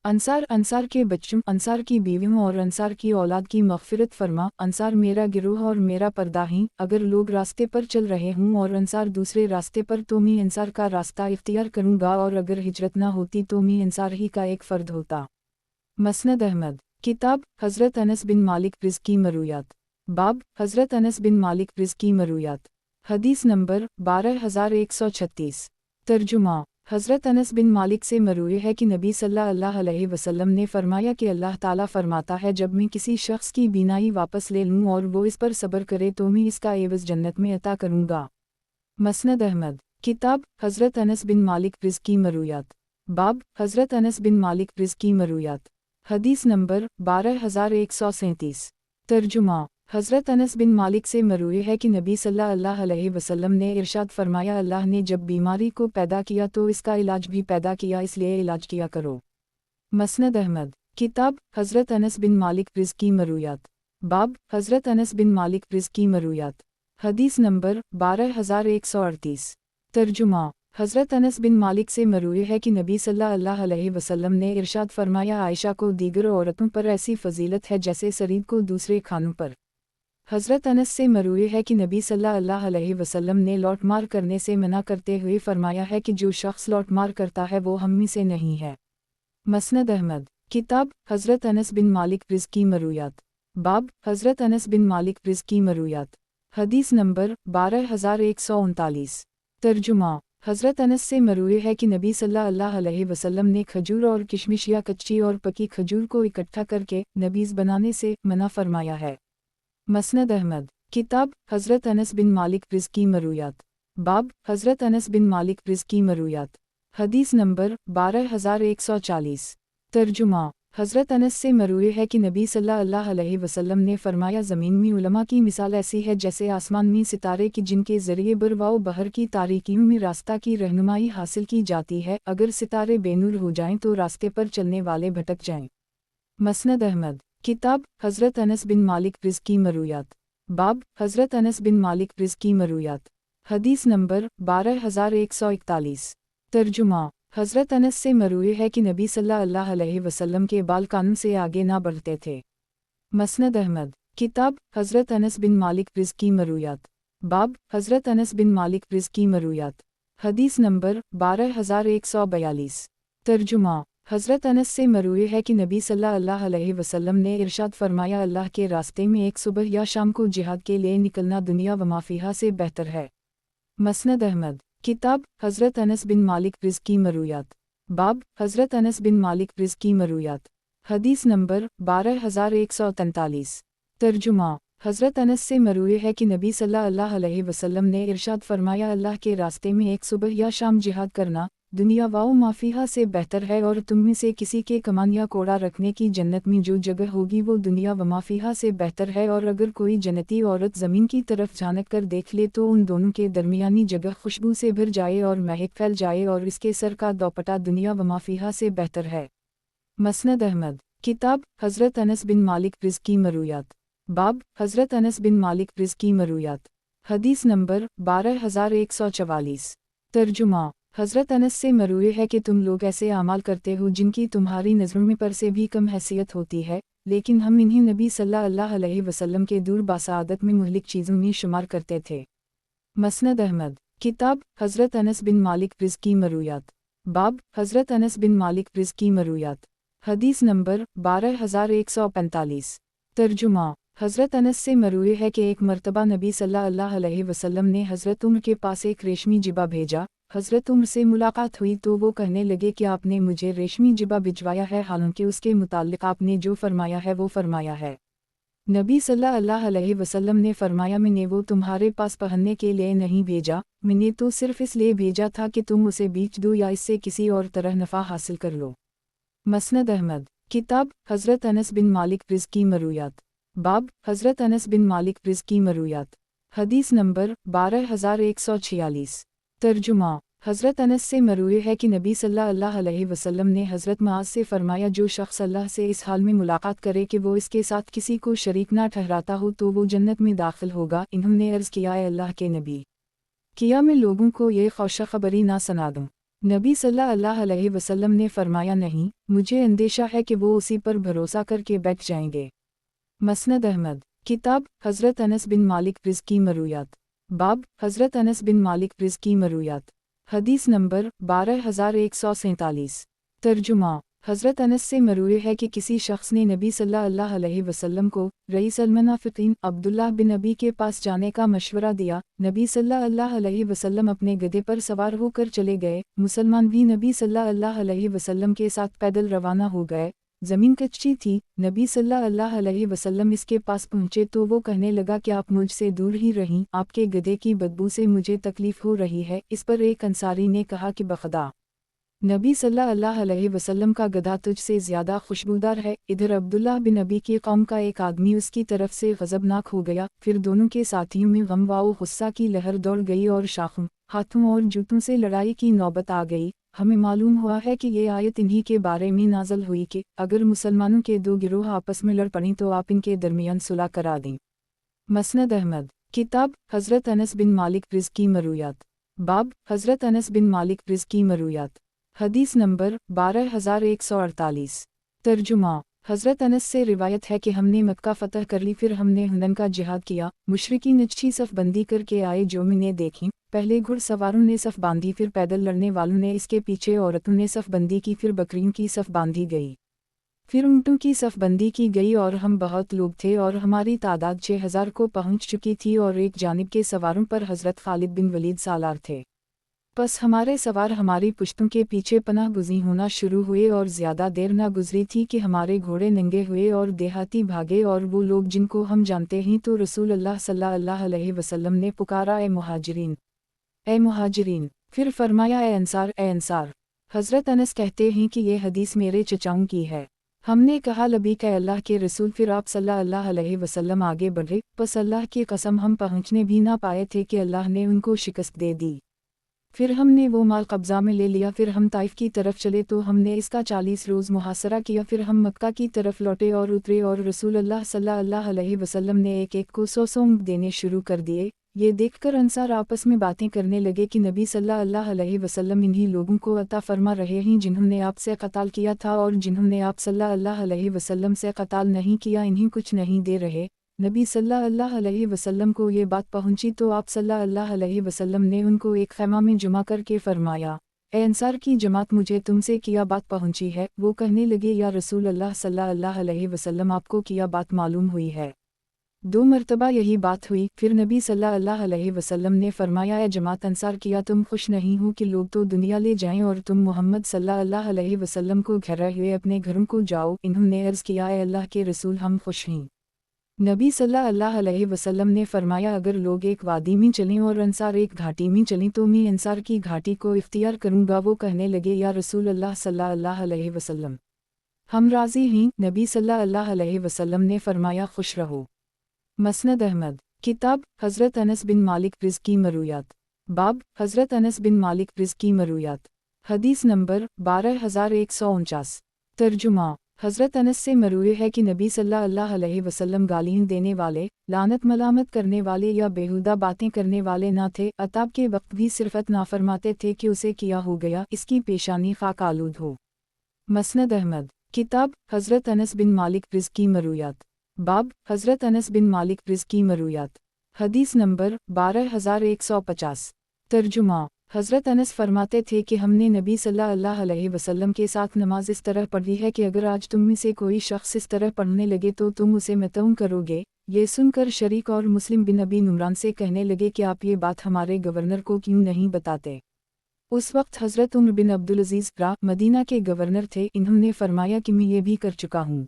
अंसार के बच्चों, अंसार की बीवियों और अंसार की औलाद की मग़फ़िरत फरमा। अंसार मेरा गिरोह और मेरा पर्दा हैं। अगर लोग रास्ते पर चल रहे हों और अंसार दूसरे रास्ते पर तो मैं अंसार का रास्ता इख्तियार करूँगा, और अगर हिजरत ना होती तो मैं अंसार ही का एक फ़र्द होता। मसनद अहमद। किताब हज़रत अनस बिन मालिक रिज़्की मरूयात। बाब हज़रत अनस बिन मालिक रिज़्की मरूयात। हदीस नंबर 12136। तर्जुमा। हज़रत अनस बिन मालिक से मरूए है कि नबी सल्लल्लाहु अलैहि वसल्लम ने फरमाया कि अल्लाह ताला फरमाता है, जब मैं किसी शख्स की बीनाई वापस ले लूँ और वो इस पर सब्र करे तो मैं इसका एवज़ जन्नत में अता करूँगा। मसनद अहमद। किताब हज़रत अनस बिन मालिक रिज़्की मरूयात। बाब हज़रत अनस बिन मालिक रिज़्की मरूयात। हदीस नंबर 12137। तर्जुमा। हज़रत अनस बिन मालिक से मरूए है कि नबी सल्लल्लाहु अलैहि वसल्लम ने इरशाद फरमाया, अल्लाह ने जब बीमारी को पैदा किया तो इसका इलाज भी पैदा किया, इसलिए इलाज किया करो। मसनद अहमद। किताब हज़रत अनस बिन मालिक रिज़्की मरूयात। बाब हज़रत अनस बिन मालिक रिज़्की मरूयात। हदीस नंबर 12138। तर्जुमा। हज़रत अनस बिन मालिक से मरूए है कि नबी सल्लल्लाहु अलैहि वसल्लम ने इरशाद फरमाया, आयशा को दीगर औरतों पर ऐसी फजीलत है जैसे सरीद को दूसरे खानों पर। हज़रत अनस से मरूए है कि नबी सल्लल्लाहु अलैहि वसल्लम ने लौट मार करने से मना करते हुए फरमाया है कि जो शख्स लौट मार करता है वो हम में से नहीं है। मसनद अहमद। किताब हज़रत अनस बिन मालिक रिज़्की मरूयात। बाब हज़रत अनस बिन मालिक रिज़्की मरूयात। हदीस नंबर 12139। तर्जुमा। हज़रत अनस से मरूए है कि नबी सल्लल्लाहु अलैहि वसल्लम ने खजूर और किशमिश या कच्ची और पकी खजूर को इकट्ठा करके नबीज़ बनाने से मना फरमाया है। मसनद अहमद। किताब हज़रत अनस बिन मालिक रिज़ की मरूयात। बाब हज़रत अनस बिन मालिक रिज़ की मरूयात। हदीस नंबर 12140। तर्जुमा हज़रत अनस से मरूए है कि नबी सल्लल्लाहु अलैहि वसल्लम ने फरमाया, ज़मीन में उलमा की मिसाल ऐसी है जैसे आसमान में सितारे की, जिनके ज़रिए बरवाओ बहर की तारीकियों में रास्ता की रहनुमाई हासिल की जाती है। अगर सितारे बेनूर हो जाएं तो रास्ते पर चलने वाले भटक जाएं। मसनद अहमद। किताब हज़रत अनस बिन मालिक रिज़ की मरूयात। बाब हज़रत अनस बिन मालिक रिज़ की मरूयात। हदीस नंबर 12141। तर्जुमा हज़रत अनस से मरूए है कि नबी सल्लल्लाहु अलैहि वसल्लम के बाल कानून से आगे ना बढ़ते थे। मसनद अहमद। किताब हज़रत अनस बिन मालिक रिज़ की मरूयात। बाब हज़रत अनस बिन मालिक रिज़ की मरूयात। हदीस नंबर 12142। तर्जुमा हज़रत अनस से मरूए है कि नबी सल्लल्लाहु अलैहि वसल्लम ने इरशाद फरमाया, अल्लाह के रास्ते में एक सुबह या शाम को जिहाद के लिए निकलना दुनिया व माफिहा से बेहतर है। मसनद अहमद। किताब हज़रत अनस बिन मालिक रिज़ की मरूयात। बाब हज़रत अनस बिन मालिक रिज़ की मरूयात। हदीस नंबर 12143। तर्जुमा हज़रत अनस से मरूए है कि नबी सल्लल्लाहु अलैहि वसल्लम ने इरशाद फरमाया, अल्लाह के रास्ते में एक सुबह या शाम जिहाद करना दुनिया वाओ माफिहा से बेहतर है, और तुम में से किसी के कमान या कोड़ा रखने की जन्नत में जो जगह होगी वो दुनिया व माफिहा से बेहतर है। और अगर कोई जन्नती औरत ज़मीन की तरफ झांक कर देख ले तो उन दोनों के दरमियानी जगह खुशबू से भर जाए और महक फैल जाए, और इसके सर का दोपट्टा दुनिया व माफिहा से बेहतर है। मसनद अहमद। किताब हज़रत अनस बिन मालिक रिज़ की मरूयात। बाब हज़रत अनस बिन मालिक रिज़ की मरूयात। हदीस नंबर 12144। तर्जुमा हज़रत अनस से मरूए है कि तुम लोग ऐसे अमाल करते हो जिनकी तुम्हारी नज़रों में पर से भी कम हैसियत होती है, लेकिन हम इन्हीं नबी सल्लल्लाहु अलैहि वसल्लम के दूर बासादत में मुहलिक चीज़ों में शुमार करते थे। मसनद अहमद। किताब हज़रत अनस बिन मालिक रिज़ की मरूयात। बाब हज़रत अनस बिन मालिक रिज़ की मरूयात। हदीस नंबर 12145। तर्जुमा हज़रत अनस से मरूए है कि एक मरतबा नबी सल्लल्लाहु अलैहि वसल्लम ने हज़रत उम्र के पास एक रेशमी जिबा भेजा। हज़रत उम्र से मुलाकात हुई तो वो कहने लगे कि आपने मुझे रेशमी जिबा भिजवाया है, हालांकि उसके मुताल्लिक़ आपने जो फरमाया है वो फरमाया है। नबी सल्लल्लाहु अलैहि वसल्लम ने फरमाया, मैंने वो तुम्हारे पास पहनने के लिए नहीं भेजा, मैंने तो सिर्फ इसलिए भेजा था कि तुम उसे बेच दो या इससे किसी और तरह नफ़ा हासिल कर लो। मसनद अहमद। किताब हज़रत अनस बिन मालिक रिज़ की मरूयात। बाब हज़रत अनस बिन मालिक रिज़ की मरूयात। हदीस नंबर 12146। तर्जुमा हज़रत अनस से मरूए है कि नबी सल्लल्लाहु अलैहि वसल्लम ने हज़रत मुआज़ से फरमाया, जो शख्स अल्लाह से इस हाल में मुलाकात करे कि वो इसके साथ किसी को शरीक ना ठहराता हो तो वो जन्नत में दाखिल होगा। इन्होंने अर्ज़ किया, अल्लाह के नबी, किया मैं लोगों को ये खुशखबरी ना सुना दूँ? नबी सल्लल्लाहु अलैहि वसल्लम ने फरमाया, नहीं, मुझे अंदेशा है कि वो उसी पर भरोसा करके बैठ जाएंगे। मसनद अहमद। किताब हज़रत अनस बिन मालिक रिज़ की मरूयात। बाब हज़रत अनस बिन मालिक रिज़ की मरूयात। हदीस नंबर 12147। तर्जुमा हज़रत अनस से मरूए है कि किसी शख्स ने नबी सल्लल्लाहु अलैहि वसल्लम को रईस अल-मुनाफ़िक़ीन अब्दुल्लाह बिन अबी के पास जाने का मशवरा दिया। नबी सल्लल्लाहु अलैहि वसल्लम अपने गधे पर सवार होकर चले गए। मुसलमान भी नबी सल्लल्लाहु अलैहि वसल्लम के साथ पैदल रवाना हो गए। ज़मीन कच्ची थी। नबी सल्लल्लाहु अलैहि वसल्लम इसके पास पहुँचे तो वो कहने लगा कि आप मुझसे दूर ही रहीं, आपके गधे की बदबू से मुझे तकलीफ़ हो रही है। इस पर एक अंसारी ने कहा कि बखदा, नबी सल्लल्लाहु अलैहि वसल्लम का गधा तुझसे ज़्यादा खुशबूदार है। इधर अब्दुल्लाह बिन अबी की कौम का एक आदमी उसकी तरफ से गज़बनाक हो गया। फिर दोनों के साथियों में गम व गुस्सा की लहर दौड़ गई और शाखों, हाथों और जूतों से लड़ाई की नौबत आ गई। हमें मालूम हुआ है कि ये आयत इन्हीं के बारे में नाज़िल हुई कि अगर मुसलमानों के दो गिरोह आपस में लड़ पड़ें तो आप इनके दरमियान सुलह करा दें। मसनद अहमद। किताब हज़रत अनस बिन मालिक रिज़ की मरूयात। बाब हज़रत अनस बिन मालिक रिज़ की मरूयात। हदीस नंबर 12148। तर्जुमा हज़रत अनस से रिवायत है कि हमने मक्का फ़तह कर ली, फिर हमने हुनैन का जिहाद किया। मुशरिकीन अच्छी सफ़ बंदी करके आए जो मैंने देखी। पहले घुड़सवारों ने सफ़ बांधी, फिर पैदल लड़ने वालों ने, इसके पीछे औरतों ने सफ़ बंदी की, फिर बकरियों की सफ़ बांधी गई, फिर ऊँटों की सफ़ बंदी की गई। और हम बहुत लोग थे और हमारी तादाद 6000 को पहुँच चुकी थी, और एक जानिब के सवारों पर हज़रत खालिद बिन वलीद सालार थे। پس ہمارے سوار ہماری پشتوں کے پیچھے پناہ گزین ہونا شروع ہوئے اور زیادہ دیر نہ گزری تھی کہ ہمارے گھوڑے ننگے ہوئے اور دیہاتی بھاگے، اور وہ لوگ جن کو ہم جانتے ہیں تو رسول اللہ صلی اللہ علیہ وسلم نے پکارا، اے مہاجرین، اے مہاجرین! پھر فرمایا، اے انصار، اے انصار! حضرت انس کہتے ہیں کہ یہ حدیث میرے چچاؤں کی ہے۔ ہم نے کہا، لبیک اے اللہ کے رسول۔ پھر آپ صلی اللہ علیہ وسلم آگے بڑھے، پس اللہ کی قسم ہم پہنچنے بھی نہ پائے تھے کہ اللہ نے ان کو شکست دے دی۔ پھر ہم نے وہ مال قبضہ میں لے لیا۔ پھر ہم طائف کی طرف چلے تو ہم نے اس کا 40 روز محاصرہ کیا۔ پھر ہم مکہ کی طرف لوٹے اور اترے، اور رسول اللہ صلی اللہ علیہ وسلم نے ایک ایک کو 100 اونٹ دینے شروع کر دیے۔ یہ دیکھ کر انصار آپس میں باتیں کرنے لگے کہ نبی صلی اللہ علیہ وسلم انہی لوگوں کو عطا فرما رہے ہیں جنہوں نے آپ سے قتال کیا تھا، اور جنہوں نے آپ صلی اللہ علیہ وسلم سے قتال نہیں کیا انہیں کچھ نہیں دے رہے۔ نبی صلی اللہ علیہ وسلم کو یہ بات پہنچی تو آپ صلی اللہ علیہ وسلم نے ان کو ایک خیمہ میں جمع کر کے فرمایا، اے انصار کی جماعت، مجھے تم سے کیا بات پہنچی ہے؟ وہ کہنے لگے، یا رسول اللہ صلی اللہ علیہ وسلم، آپ کو کیا بات معلوم ہوئی ہے؟ 2 مرتبہ یہی بات ہوئی۔ پھر نبی صلی اللہ علیہ وسلم نے فرمایا، اے جماعت انصار، کیا تم خوش نہیں ہو کہ لوگ تو دنیا لے جائیں اور تم محمد صلی اللہ علیہ وسلم کو گھیرے ہوئے اپنے گھروں کو جاؤ؟ انہوں نے عرض کیا، اے اللہ کے رسول، ہم خوش ہیں۔ نبی صلی اللہ علیہ وسلم نے فرمایا، اگر لوگ ایک وادی میں چلیں اور انصار ایک گھاٹی میں چلیں تو میں انصار کی گھاٹی کو اختیار کروں گا۔ وہ کہنے لگے، یا رسول اللہ صلی اللہ علیہ وسلم، ہم راضی ہیں۔ نبی صلی اللہ علیہ وسلم نے فرمایا، خوش رہو۔ مسند احمد، کتاب حضرت انس بن مالک رض کی مرویات، باب حضرت انس بن مالک رض کی مرویات، حدیث نمبر 12149۔ ترجمہ: حضرت انس سے مروی ہے کہ نبی صلی اللہ علیہ وسلم گالیاں دینے والے، لعنت ملامت کرنے والے یا بیہودہ باتیں کرنے والے نہ تھے۔ عتاب کے وقت بھی صرف نہ فرماتے تھے کہ اسے کیا ہو گیا، اس کی پیشانی خاک آلود ہو۔ مسند احمد، کتاب حضرت انس بن مالک رض کی مرویات، باب حضرت انس بن مالک رض کی مرویات، حدیث نمبر 12150۔ ترجمہ: حضرت انس فرماتے تھے کہ ہم نے نبی صلی اللہ علیہ وسلم کے ساتھ نماز اس طرح پڑھی ہے کہ اگر آج تم میں سے کوئی شخص اس طرح پڑھنے لگے تو تم اسے مطمئن کرو گے۔ یہ سن کر شریک اور مسلم بن ابی نمران سے کہنے لگے کہ آپ یہ بات ہمارے گورنر کو کیوں نہیں بتاتے؟ اس وقت حضرت عمر بن عبدالعزیز مدینہ کے گورنر تھے۔ انہوں نے فرمایا کہ میں یہ بھی کر چکا ہوں۔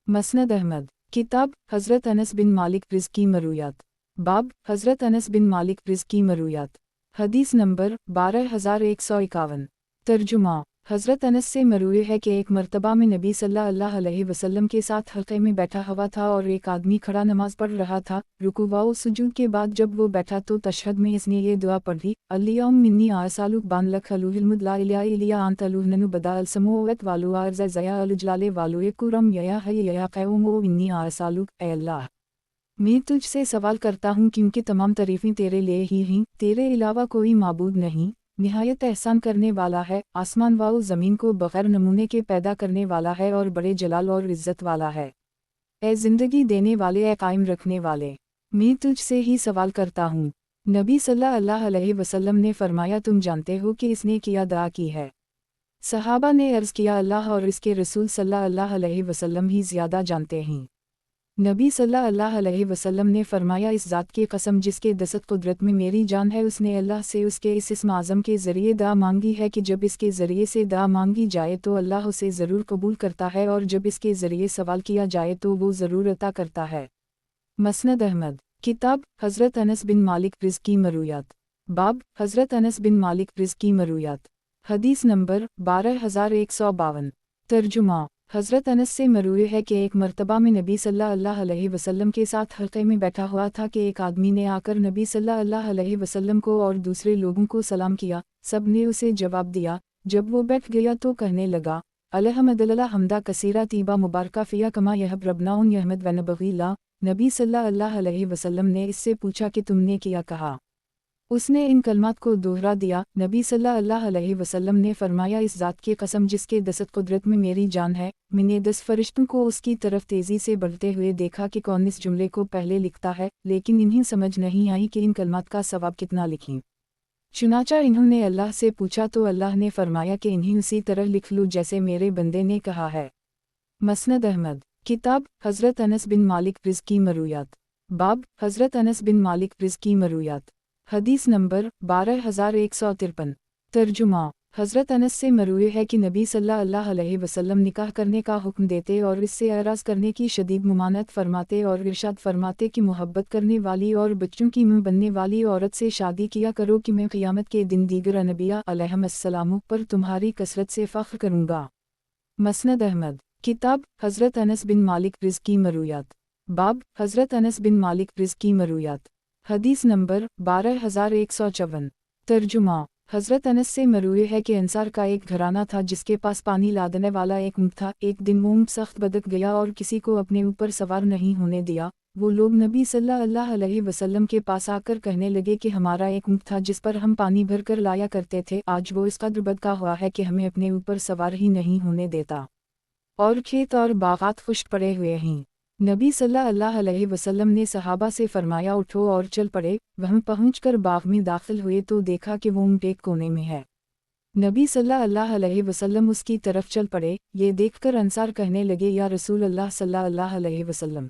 مسند احمد، کتاب حضرت انس بن مالک رض کی مرویات، باب حضرت انس بن مالک رض کی مرویات، حدیث نمبر 12151۔ ترجمہ: حضرت انس سے مروی ہے کہ ایک مرتبہ میں نبی صلی اللہ علیہ وسلم کے ساتھ حلقے میں بیٹھا ہوا تھا اور ایک آدمی کھڑا نماز پڑھ رہا تھا۔ رکوع و سجود کے بعد جب وہ بیٹھا تو تشہد میں اس نے یہ دعا پڑھی، اللہم منی آسالک بان لک الوہ المد لا الہ الا انت الوہ بدا السماوات والو عرض زیا الجلال والو کرم یا حی یا قیوم و انی آسالک، اے اللہ، میں تجھ سے سوال کرتا ہوں کیونکہ تمام تعریفیں تیرے لیے ہی ہیں، تیرے علاوہ کوئی معبود نہیں، نہایت احسان کرنے والا ہے، آسمان و زمین کو بغیر نمونے کے پیدا کرنے والا ہے اور بڑے جلال اور عزت والا ہے۔ اے زندگی دینے والے، اے قائم رکھنے والے، میں تجھ سے ہی سوال کرتا ہوں۔ نبی صلی اللہ علیہ وسلم نے فرمایا، تم جانتے ہو کہ اس نے کیا دعا کی ہے؟ صحابہ نے عرض کیا، اللہ اور اس کے رسول صلی اللہ علیہ وسلم ہی زیادہ جانتے ہیں۔ نبی صلی اللہ علیہ وسلم نے فرمایا، اس ذات کی قسم جس کے دست قدرت میں میری جان ہے، اس نے اللہ سے اس کے اس اسم اعظم کے ذریعے دعا مانگی ہے کہ جب اس کے ذریعے سے دعا مانگی جائے تو اللہ اسے ضرور قبول کرتا ہے، اور جب اس کے ذریعے سوال کیا جائے تو وہ ضرور عطا کرتا ہے۔ مسند احمد، کتاب حضرت انس بن مالک رض کی مرویات، باب حضرت انس بن مالک رض کی مرویات، حدیث نمبر 12152۔ ترجمہ: حضرت انس سے مروی ہے کہ ایک مرتبہ میں نبی صلی اللہ علیہ وسلم کے ساتھ حلقے میں بیٹھا ہوا تھا کہ ایک آدمی نے آ کر نبی صلی اللہ علیہ وسلم کو اور دوسرے لوگوں کو سلام کیا۔ سب نے اسے جواب دیا۔ جب وہ بیٹھ گیا تو کہنے لگا، الحمدللہ حمدہ کثیرہ طیبہ مبارکہ فیہ کما یحب ربنا یحمد و نبغی لا۔ نبی صلی اللہ علیہ وسلم نے اس سے پوچھا کہ تم نے کیا کہا؟ اس نے ان کلمات کو دوہرا دیا۔ نبی صلی اللہ علیہ وسلم نے فرمایا، اس ذات کی قسم جس کے دست قدرت میں میری جان ہے، میں نے 10 فرشتوں کو اس کی طرف تیزی سے بڑھتے ہوئے دیکھا کہ کون اس جملے کو پہلے لکھتا ہے، لیکن انہیں سمجھ نہیں آئی کہ ان کلمات کا ثواب کتنا لکھیں۔ چنانچہ انہوں نے اللہ سے پوچھا تو اللہ نے فرمایا کہ انہیں اسی طرح لکھ لو جیسے میرے بندے نے کہا ہے۔ مسند احمد، کتاب حضرت انس بن مالک رض کی مرویات، باب حضرت انس بن مالک رض کی مرویات، حدیث نمبر 12153۔ ترجمہ۔ حضرت انس سے مروی ہے کہ نبی صلی اللہ علیہ وسلم نکاح کرنے کا حکم دیتے اور اس سے اعراض کرنے کی شدید ممانعت فرماتے اور ارشاد فرماتے کہ محبت کرنے والی اور بچوں کی ماں بننے والی عورت سے شادی کیا کرو کہ میں قیامت کے دن دیگر انبیاء علیہم السلام پر تمہاری کثرت سے فخر کروں گا۔ مسند احمد۔ کتاب حضرت انس بن مالک رزقی مرویات۔ باب حضرت انس بن مالک رزقی مرویات۔ حدیث نمبر 12154۔ ترجمہ۔ حضرت انس سے مروی ہے کہ انصار کا ایک گھرانہ تھا جس کے پاس پانی لادنے والا ایک اونٹ تھا۔ ایک دن وہ اونٹ سخت بدک گیا اور کسی کو اپنے اوپر سوار نہیں ہونے دیا۔ وہ لوگ نبی صلی اللہ علیہ وسلم کے پاس آ کر کہنے لگے کہ ہمارا ایک اونٹ تھا جس پر ہم پانی بھر کر لایا کرتے تھے، آج وہ اس قدر بدکا ہوا ہے کہ ہمیں اپنے اوپر سوار ہی نہیں ہونے دیتا، اور کھیت اور باغات خشک پڑے ہوئے ہیں۔ نبی صلی اللہ علیہ وسلم نے صحابہ سے فرمایا اٹھو اور چل پڑے۔ وہاں پہنچ کر باغ میں داخل ہوئے تو دیکھا کہ وہ اونٹ ایک کونے میں ہے۔ نبی صلی اللہ علیہ وسلم اس کی طرف چل پڑے۔ یہ دیکھ کر انصار کہنے لگے یا رسول اللہ صلی اللہ علیہ وسلم،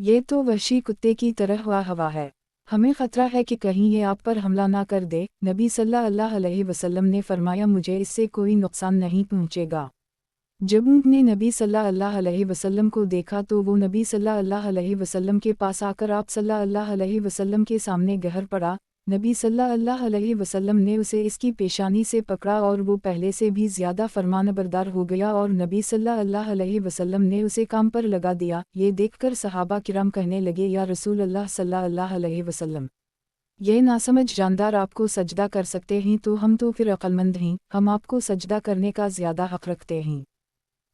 یہ تو وحشی کتے کی طرح ہوا ہے، ہمیں خطرہ ہے کہ کہیں یہ آپ پر حملہ نہ کر دے۔ نبی صلی اللہ علیہ وسلم نے فرمایا مجھے اس سے کوئی نقصان نہیں پہنچے گا۔ جب اونٹ نے نبی صلی اللہ علیہ وسلم کو دیکھا تو وہ نبی صلی اللہ علیہ وسلم کے پاس آ کر آپ صلی اللہ علیہ وسلم کے سامنے گہر پڑا۔ نبی صلی اللہ علیہ وسلم نے اسے اس کی پیشانی سے پکڑا اور وہ پہلے سے بھی زیادہ فرمان بردار ہو گیا اور نبی صلی اللہ علیہ وسلم نے اسے کام پر لگا دیا۔ یہ دیکھ کر صحابہ کرام کہنے لگے یا رسول اللہ صلی اللہ علیہ وسلم، یہ ناسمجھ جاندار آپ کو سجدہ کر سکتے ہیں تو ہم تو پھر عقلمند ہیں، ہم آپ کو سجدہ کرنے کا زیادہ حق رکھتے ہیں۔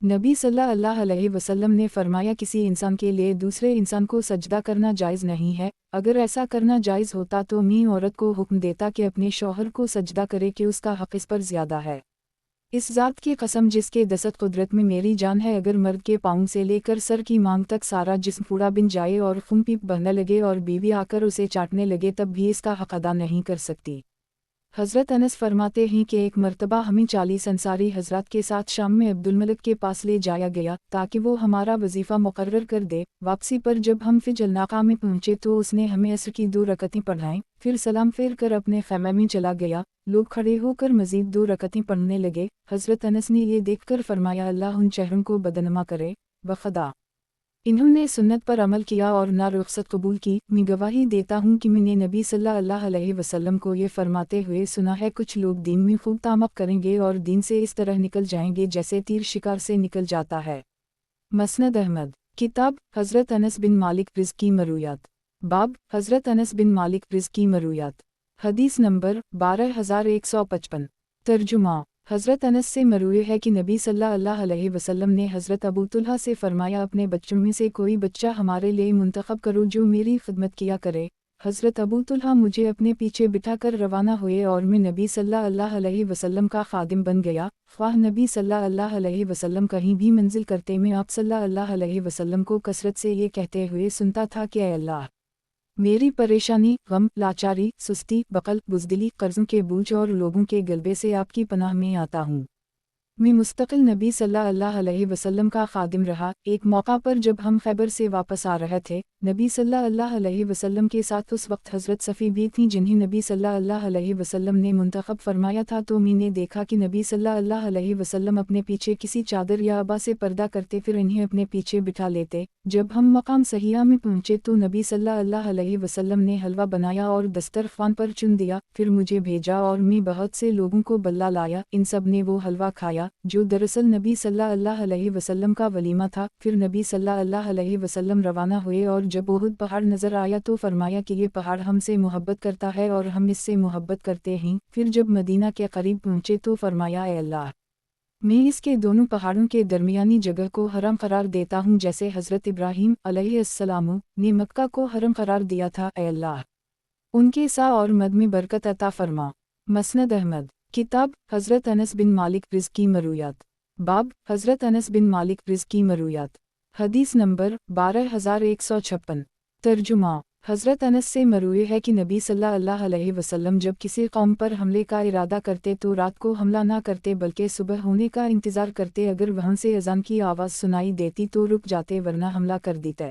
نبی صلی اللہ علیہ وسلم نے فرمایا کسی انسان کے لیے دوسرے انسان کو سجدہ کرنا جائز نہیں ہے، اگر ایسا کرنا جائز ہوتا تو میں عورت کو حکم دیتا کہ اپنے شوہر کو سجدہ کرے کہ اس کا حق اس پر زیادہ ہے۔ اس ذات کی قسم جس کے دست قدرت میں میری جان ہے، اگر مرد کے پاؤں سے لے کر سر کی مانگ تک سارا جسم پھوڑا بن جائے اور خون پیپ بہنے لگے اور بیوی آ کر اسے چاٹنے لگے تب بھی اس کا حق ادا نہیں کر سکتی۔ حضرت انس فرماتے ہیں کہ ایک مرتبہ ہمیں 40 انصاری حضرات کے ساتھ شام میں عبدالملک کے پاس لے جایا گیا تاکہ وہ ہمارا وظیفہ مقرر کر دے۔ واپسی پر جب ہم فجر الناقہ میں پہنچے تو اس نے ہمیں عصر کی 2 رکعتیں پڑھائیں، پھر سلام پھیر کر اپنے خیمے میں چلا گیا۔ لوگ کھڑے ہو کر مزید 2 رکعتیں پڑھنے لگے۔ حضرت انس نے یہ دیکھ کر فرمایا اللہ ان چہروں کو بدنما کرے، بخدا انہوں نے سنت پر عمل کیا اور نہ رخصت قبول کی۔ میں گواہی دیتا ہوں کہ میں نے نبی صلی اللہ علیہ وسلم کو یہ فرماتے ہوئے سنا ہے کچھ لوگ دین میں خوب تعمق کریں گے اور دین سے اس طرح نکل جائیں گے جیسے تیر شکار سے نکل جاتا ہے۔ مسند احمد۔ کتاب حضرت انس بن مالک رزقی مرویات۔ باب حضرت انس بن مالک رزقی مرویات۔ حدیث نمبر 12155۔ ترجمہ۔ حضرت انس سے مروی ہے کہ نبی صلی اللہ علیہ وسلم نے حضرت ابو طلحہ سے فرمایا اپنے بچوں میں سے کوئی بچہ ہمارے لیے منتخب کرو جو میری خدمت کیا کرے۔ حضرت ابو طلحہ مجھے اپنے پیچھے بٹھا کر روانہ ہوئے اور میں نبی صلی اللہ علیہ وسلم کا خادم بن گیا۔ خواہ نبی صلی اللہ علیہ وسلم کہیں بھی منزل کرتے میں آپ صلی اللہ علیہ وسلم کو کثرت سے یہ کہتے ہوئے سنتا تھا کہ اے اللہ، میری پریشانی، غم، لاچاری، سستی، بخل، بزدلی، قرضوں کے بوجھ اور لوگوں کے غلبے سے آپ کی پناہ میں آتا ہوں۔ میں مستقل نبی صلی اللہ علیہ وسلم کا خادم رہا۔ ایک موقع پر جب ہم خیبر سے واپس آ رہے تھے، نبی صلی اللہ علیہ وسلم کے ساتھ اس وقت حضرت صفی بھی تھیں جنہیں نبی صلی اللہ علیہ وسلم نے منتخب فرمایا تھا، تو میں نے دیکھا کہ نبی صلی اللہ علیہ وسلم اپنے پیچھے کسی چادر یا عبا سے پردہ کرتے پھر انہیں اپنے پیچھے بٹھا لیتے۔ جب ہم مقام صحیحہ میں پہنچے تو نبی صلی اللہ علیہ وسلم نے حلوہ بنایا اور دسترخوان پر چن دیا، پھر مجھے بھیجا اور میں بہت سے لوگوں کو بلہ لایا، ان سب نے وہ حلوہ کھایا جو دراصل نبی صلی اللہ علیہ وسلم کا ولیمہ تھا۔ پھر نبی صلی اللہ علیہ وسلم روانہ ہوئے اور جب احد پہاڑ نظر آیا تو فرمایا کہ یہ پہاڑ ہم سے محبت کرتا ہے اور ہم اس سے محبت کرتے ہیں۔ پھر جب مدینہ کے قریب پہنچے تو فرمایا اے اللہ، میں اس کے دونوں پہاڑوں کے درمیانی جگہ کو حرم قرار دیتا ہوں جیسے حضرت ابراہیم علیہ السلام نے مکہ کو حرم قرار دیا تھا، اے اللہ ان کے سا اور مد میں برکت عطا فرما۔ مسند احمد۔ کتاب حضرت انس بن مالک رزقی مرویات۔ باب حضرت انس بن مالک رزقی مرویات۔ حدیث نمبر 12156۔ ترجمہ۔ حضرت انس سے مروی ہے کہ نبی صلی اللہ علیہ وسلم جب کسی قوم پر حملے کا ارادہ کرتے تو رات کو حملہ نہ کرتے بلکہ صبح ہونے کا انتظار کرتے، اگر وہاں سے اذان کی آواز سنائی دیتی تو رک جاتے ورنہ حملہ کر دیتے۔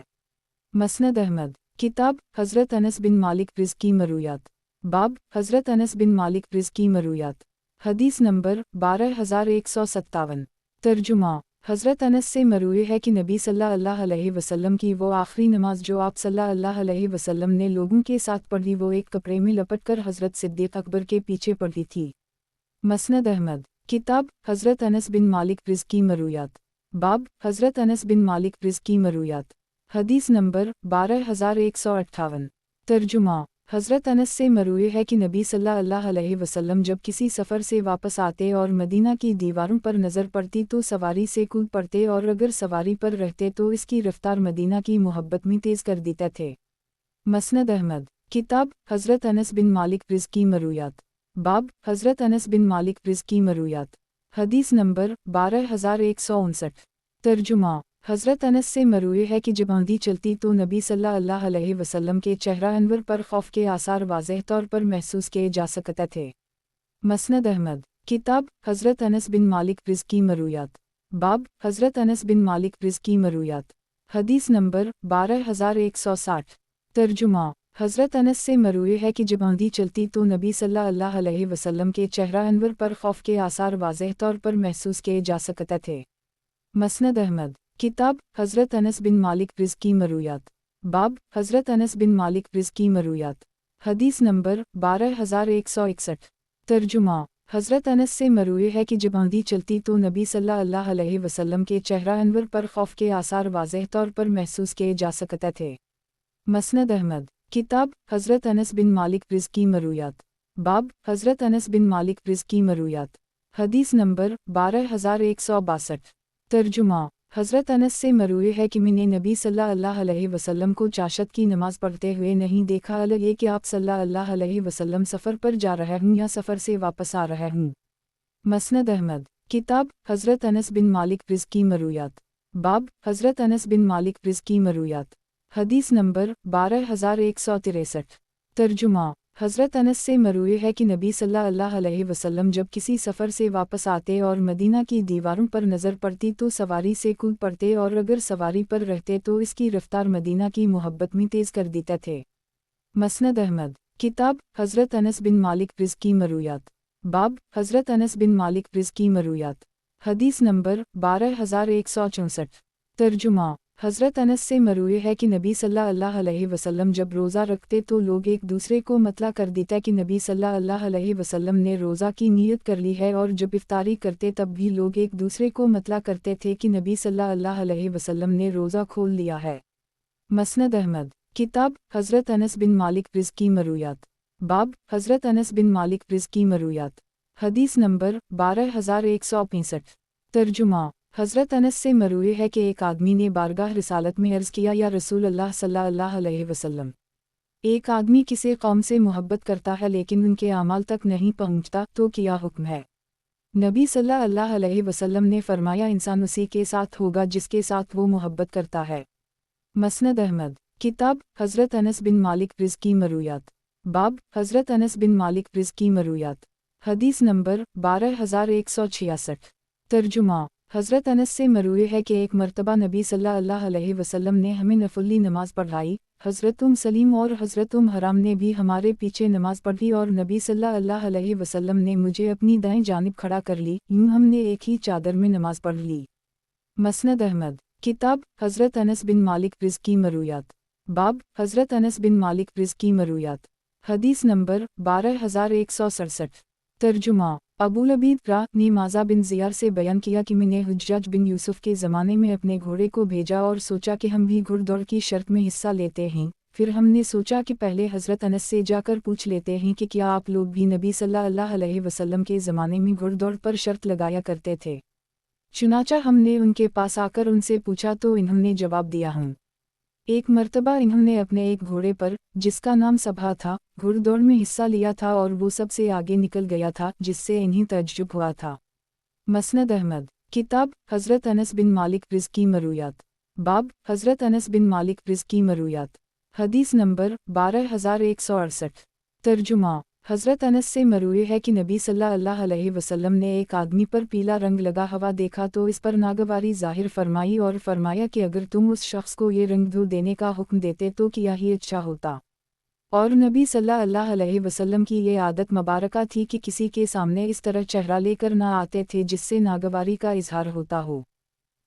مسند احمد۔ کتاب حضرت انس بن مالک رزقی مرویات۔ बाब हज़रत अनस बिन मालिक रिज़ की मरूयात। हदीस नंबर 12157। तर्जुमा। हज़रत अनस से मरूए है कि नबी सल्लल्लाहु अलैहि वसल्लम की वो आखिरी नमाज जो आप सल्लल्लाहु अलैहि वसल्लम ने लोगों के साथ पढ़ी वो एक कपड़े में लपटकर हज़रत सिद्दीक़ अकबर के पीछे पढ़ी थी। मसनद अहमद। किताब हज़रत अनस बिन मालिक रिज़ की मरूयात। बाब हज़रत अनस बिन मालिक रिज़ की मरूयात। हदीस नंबर 12158। तर्जुमा। हज़रत अनस से मरूए है कि नबी सल्लल्लाहु अलैहि वसल्लम जब किसी सफ़र से वापस आते और मदीना की दीवारों पर नज़र पड़ती तो सवारी से कूद पड़ते और अगर सवारी पर रहते तो इसकी रफ्तार मदीना की मोहब्बत में तेज़ कर देते थे। मसनद अहमद। किताब हज़रत अनस बिन मालिक रिज़ की मरूयात। बाब हज़रत अनस बिन मालिक रिज़ की मरूयात। हदीस नंबर 12159। तर्जुमा। हज़रत अनस से मरूए है कि जब आंधी चलती तो नबी सल्लल्लाहु अलैहि वसल्लम के चेहरा अनवर पर खौफ के आसार वाज़ेह तौर पर महसूस किए जा सकते थे। मसनद अहमद। किताब हज़रत अनस बिन मालिक रिज़ की मरूयात। बाब हज़रत अनस बिन मालिक रिज़ की मरूयात। हदीस नंबर 12160। तर्जुमा। हज़रत अनस से मरूए है कि जब आंधी चलती तो नबी सल्लल्लाहु अलैहि वसल्लम के चेहरा अनवर पर खौफ के आसार वाज़ेह तौर पर महसूस किए जा सकते थे। मसनद अहमद। किताब हज़रत अनस बिन मालिक रिज़ की मरूयात। बाब हज़रत अनस बिन मालिक रिज़ की मरूयात। हदीस नंबर 12161। तर्जुमा। हज़रत अनस से मरूए है कि जब आंधी चलती तो नबी सल्लल्लाहु अलैहि वसल्लम के चेहरा अनवर पर खौफ के आसार वाज़ेह तौर पर महसूस किए जा सकते थे। मसनद अहमद। किताब हज़रत अनस बिन मालिक रिज़ की मरूयात। बाब हज़रत अनस बिन मालिक रिज़ की मरूयात। हदीस नंबर 12162। तर्जुमा। हज़रत अनस से मरूए है कि मैंने नबी सल्लल्लाहु अलैहि वसल्लम को चाशत की नमाज पढ़ते हुए नहीं देखा अलग ये कि आप सल्लल्लाहु अलैहि वसल्लम सफ़र पर जा रहे हूँ या सफ़र से वापस आ रहे हूँ। मसनद अहमद। किताब हज़रत अनस बिन मालिक रिज़ की मरूयात। बाब हज़रत अनस बिन मालिक रिज़ की मरूयात। हदीस नंबर 12163। तर्जुमा। हज़रत अनस से मरूए है कि नबी सल्लल्लाहु अलैहि वसल्लम जब किसी सफ़र से वापस आते और मदीना की दीवारों पर नज़र पड़ती तो सवारी से कूद पड़ते और अगर सवारी पर रहते तो इसकी रफ्तार मदीना की मोहब्बत में तेज़ कर देते थे। मसनद अहमद। किताब हज़रत अनस बिन मालिक रिज़ की मरूयात। बाब हज़रत अनस बिन मालिक रिज़ की मरूयात। हदीस नंबर 12164। तर्जुमा। हज़रत अनस से मरूए है कि नबी सल्लल्लाहु अलैहि वसल्लम जब रोज़ा रखते तो लोग एक दूसरे को मतला कर देते कि नबी सल्लल्लाहु अलैहि वसल्लम ने रोज़ा की नीयत कर ली है और जब इफ्तारी करते तब भी लोग एक दूसरे को मतला करते थे कि नबी सल्लल्लाहु अलैहि वसल्लम ने रोज़ा खोल लिया है। मसनद अहमद। किताब हज़रत अनस बिन मालिक रिज़ की मरूयात। बाब हज़रत अनस बिन मालिक रिज़ की मरूयात। हदीस नंबर 12165। तर्जुमा। हज़रत अनस से मरूए है कि एक आदमी ने बारगाह रिसालत में अर्ज़ किया या रसूल अल्लाह सल्लल्लाहु अलैहि वसल्लम, एक आदमी किसी कौम से मोहब्बत करता है लेकिन उनके अमाल तक नहीं पहुँचता तो क्या हुक्म है? नबी सल्लल्लाहु अलैहि वसल्लम ने फरमाया इंसान उसी के साथ होगा जिसके साथ वो मोहब्बत करता है। मसनद अहमद। किताब हज़रत अनस बिन मालिक रिज़ की मरूयात। बाब हज़रत अनस बिन मालिक रिज़ की मरूयात। हदीस नंबर 12166। तर्जुमा। हज़रत अनस से मरूए है कि एक मर्तबा नबी सल्लल्लाहु अलैहि वसल्लम ने हमें नफली नमाज पढ़ाई, हज़रत सलीम और हज़रत हराम ने भी हमारे पीछे नमाज पढ़ी और नबी सल्लल्लाहु अलैहि वसल्लम ने मुझे अपनी दाएं जानिब खड़ा कर ली, यूँ हमने एक ही चादर में नमाज पढ़ ली। मसनद अहमद। किताब हज़रत अनस बिन मालिक रिज़ की मरूयात। बाब हज़रत अनस बिन मालिक रिज़ की मरूयात। हदीस नंबर 12167। तर्जुमा। अबू लबीद रा ने माज़ा बिन ज़ियार से बयान किया कि मैंने हुज्जाज बिन यूसुफ के ज़माने में अपने घोड़े को भेजा और सोचा कि हम भी घुड़दौड़ की शर्त में हिस्सा लेते हैं, फिर हमने सोचा कि पहले हज़रत अनस से जाकर पूछ लेते हैं कि क्या आप लोग भी नबी सल्लल्लाहु अलैहि वसल्लम के ज़माने में घुड़दौड़ पर शर्त लगाया करते थे? चुनाचा हमने उनके पास आकर उनसे पूछा तो इन्होंने जवाब दिया हूँ। एक मर्तबा इन्होंने अपने एक घोड़े पर, जिसका नाम सबहा था, घुड़दौड़ में हिस्सा लिया था और वो सबसे आगे निकल गया था जिससे इन्हें तज्जुब हुआ था। मसनद अहमद। किताब हज़रत अनस बिन मालिक रिज़ की मरूयात। बाब हज़रत अनस बिन मालिक रिज़ की मरूयात। हदीस नंबर 12168। तर्जुमा। हज़रत अनस से मरूए है कि नबी सल्लल्लाहु अलैहि वसल्लम ने एक आदमी पर पीला रंग लगा हुआ देखा तो इस पर नागवारी ज़ाहिर फरमाई और फरमाया कि अगर तुम उस शख्स को ये रंग धो देने का हुक्म देते तो क्या ही अच्छा होता। اور نبی صلی اللہ علیہ وسلم کی یہ عادت مبارکہ تھی کہ کسی کے سامنے اس طرح چہرہ لے کر نہ آتے تھے جس سے ناگواری کا اظہار ہوتا ہو۔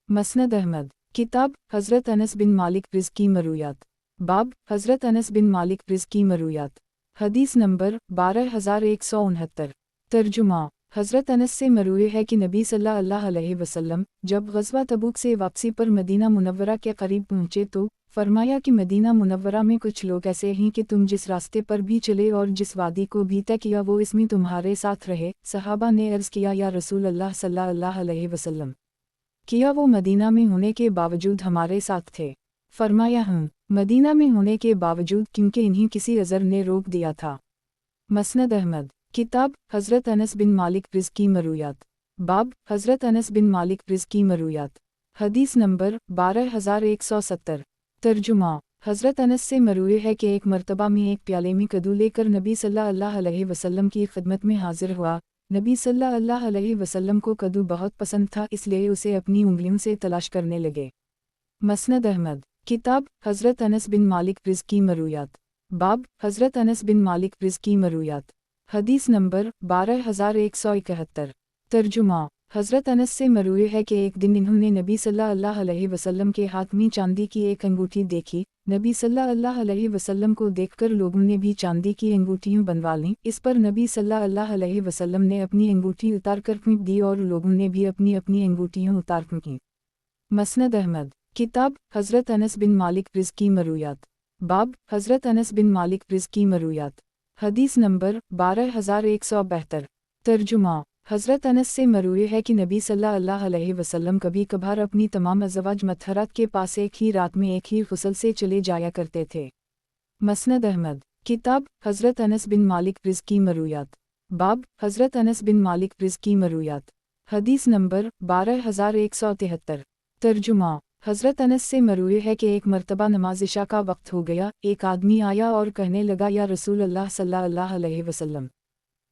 مسند احمد، کتاب حضرت انس بن مالک رزقی مرویات، باب حضرت انس بن مالک رزقی مرویات، حدیث نمبر 12169۔ ترجمہ، حضرت انس سے مروی ہے کہ نبی صلی اللہ علیہ وسلم جب غزوہ تبوک سے واپسی پر مدینہ منورہ کے قریب پہنچے تو فرمایا کہ مدینہ منورہ میں کچھ لوگ ایسے ہیں کہ تم جس راستے پر بھی چلے اور جس وادی کو بھی طے کیا وہ اس میں تمہارے ساتھ رہے۔ صحابہ نے عرض کیا یا رسول اللہ صلی اللہ علیہ وسلم، کیا وہ مدینہ میں ہونے کے باوجود ہمارے ساتھ تھے؟ فرمایا ہوں، مدینہ میں ہونے کے باوجود، کیونکہ انہیں کسی عذر نے روک دیا تھا۔ مسند احمد، کتاب حضرت انس بن مالک رزقی مرویات، باب حضرت انس بن مالک رزقی مرویات، حدیث نمبر 12170۔ ترجمہ، حضرت انس سے مروی ہے کہ ایک مرتبہ میں ایک پیالے میں کدو لے کر نبی صلی اللہ علیہ وسلم کی خدمت میں حاضر ہوا۔ نبی صلی اللہ علیہ وسلم کو کدو بہت پسند تھا، اس لیے اسے اپنی انگلیوں سے تلاش کرنے لگے۔ مسند احمد، کتاب حضرت انس بن مالک رزقی مرویات، باب حضرت انس بن مالک رزقی مرویات، حدیث نمبر 12171۔ ترجمہ، حضرت انس سے مروی ہے کہ ایک دن انہوں نے نبی صلی اللہ علیہ وسلم کے ہاتھ میں چاندی کی ایک انگوٹھی دیکھی۔ نبی صلی اللہ علیہ وسلم کو دیکھ کر لوگوں نے بھی چاندی کی انگوٹھیاں بنوا لیں۔ اس پر نبی صلی اللہ علیہ وسلم نے اپنی انگوٹھی اتار کر پھینک دی اور لوگوں نے بھی اپنی اپنی انگوٹھیاں اتار پھینکیں۔ مسند احمد، کتاب حضرت انس بن مالک رزقی مرویات، باب حضرت انس بن مالک رزقی مرویات، حدیث نمبر 12172۔ ترجمہ، حضرت انس سے مروی ہے کہ نبی صلی اللہ علیہ وسلم کبھی کبھار اپنی تمام ازواج مطہرات کے پاس ایک ہی رات میں ایک ہی غسل سے چلے جایا کرتے تھے۔ مسند احمد، کتاب حضرت انس بن مالک رزقی مرویات، باب حضرت انس بن مالک رزقی مرویات، حدیث نمبر 12173۔ ترجمہ، حضرت انس سے مروی ہے کہ ایک مرتبہ نماز عشاء کا وقت ہو گیا، ایک آدمی آیا اور کہنے لگا یا رسول اللہ صلی اللہ علیہ وسلم،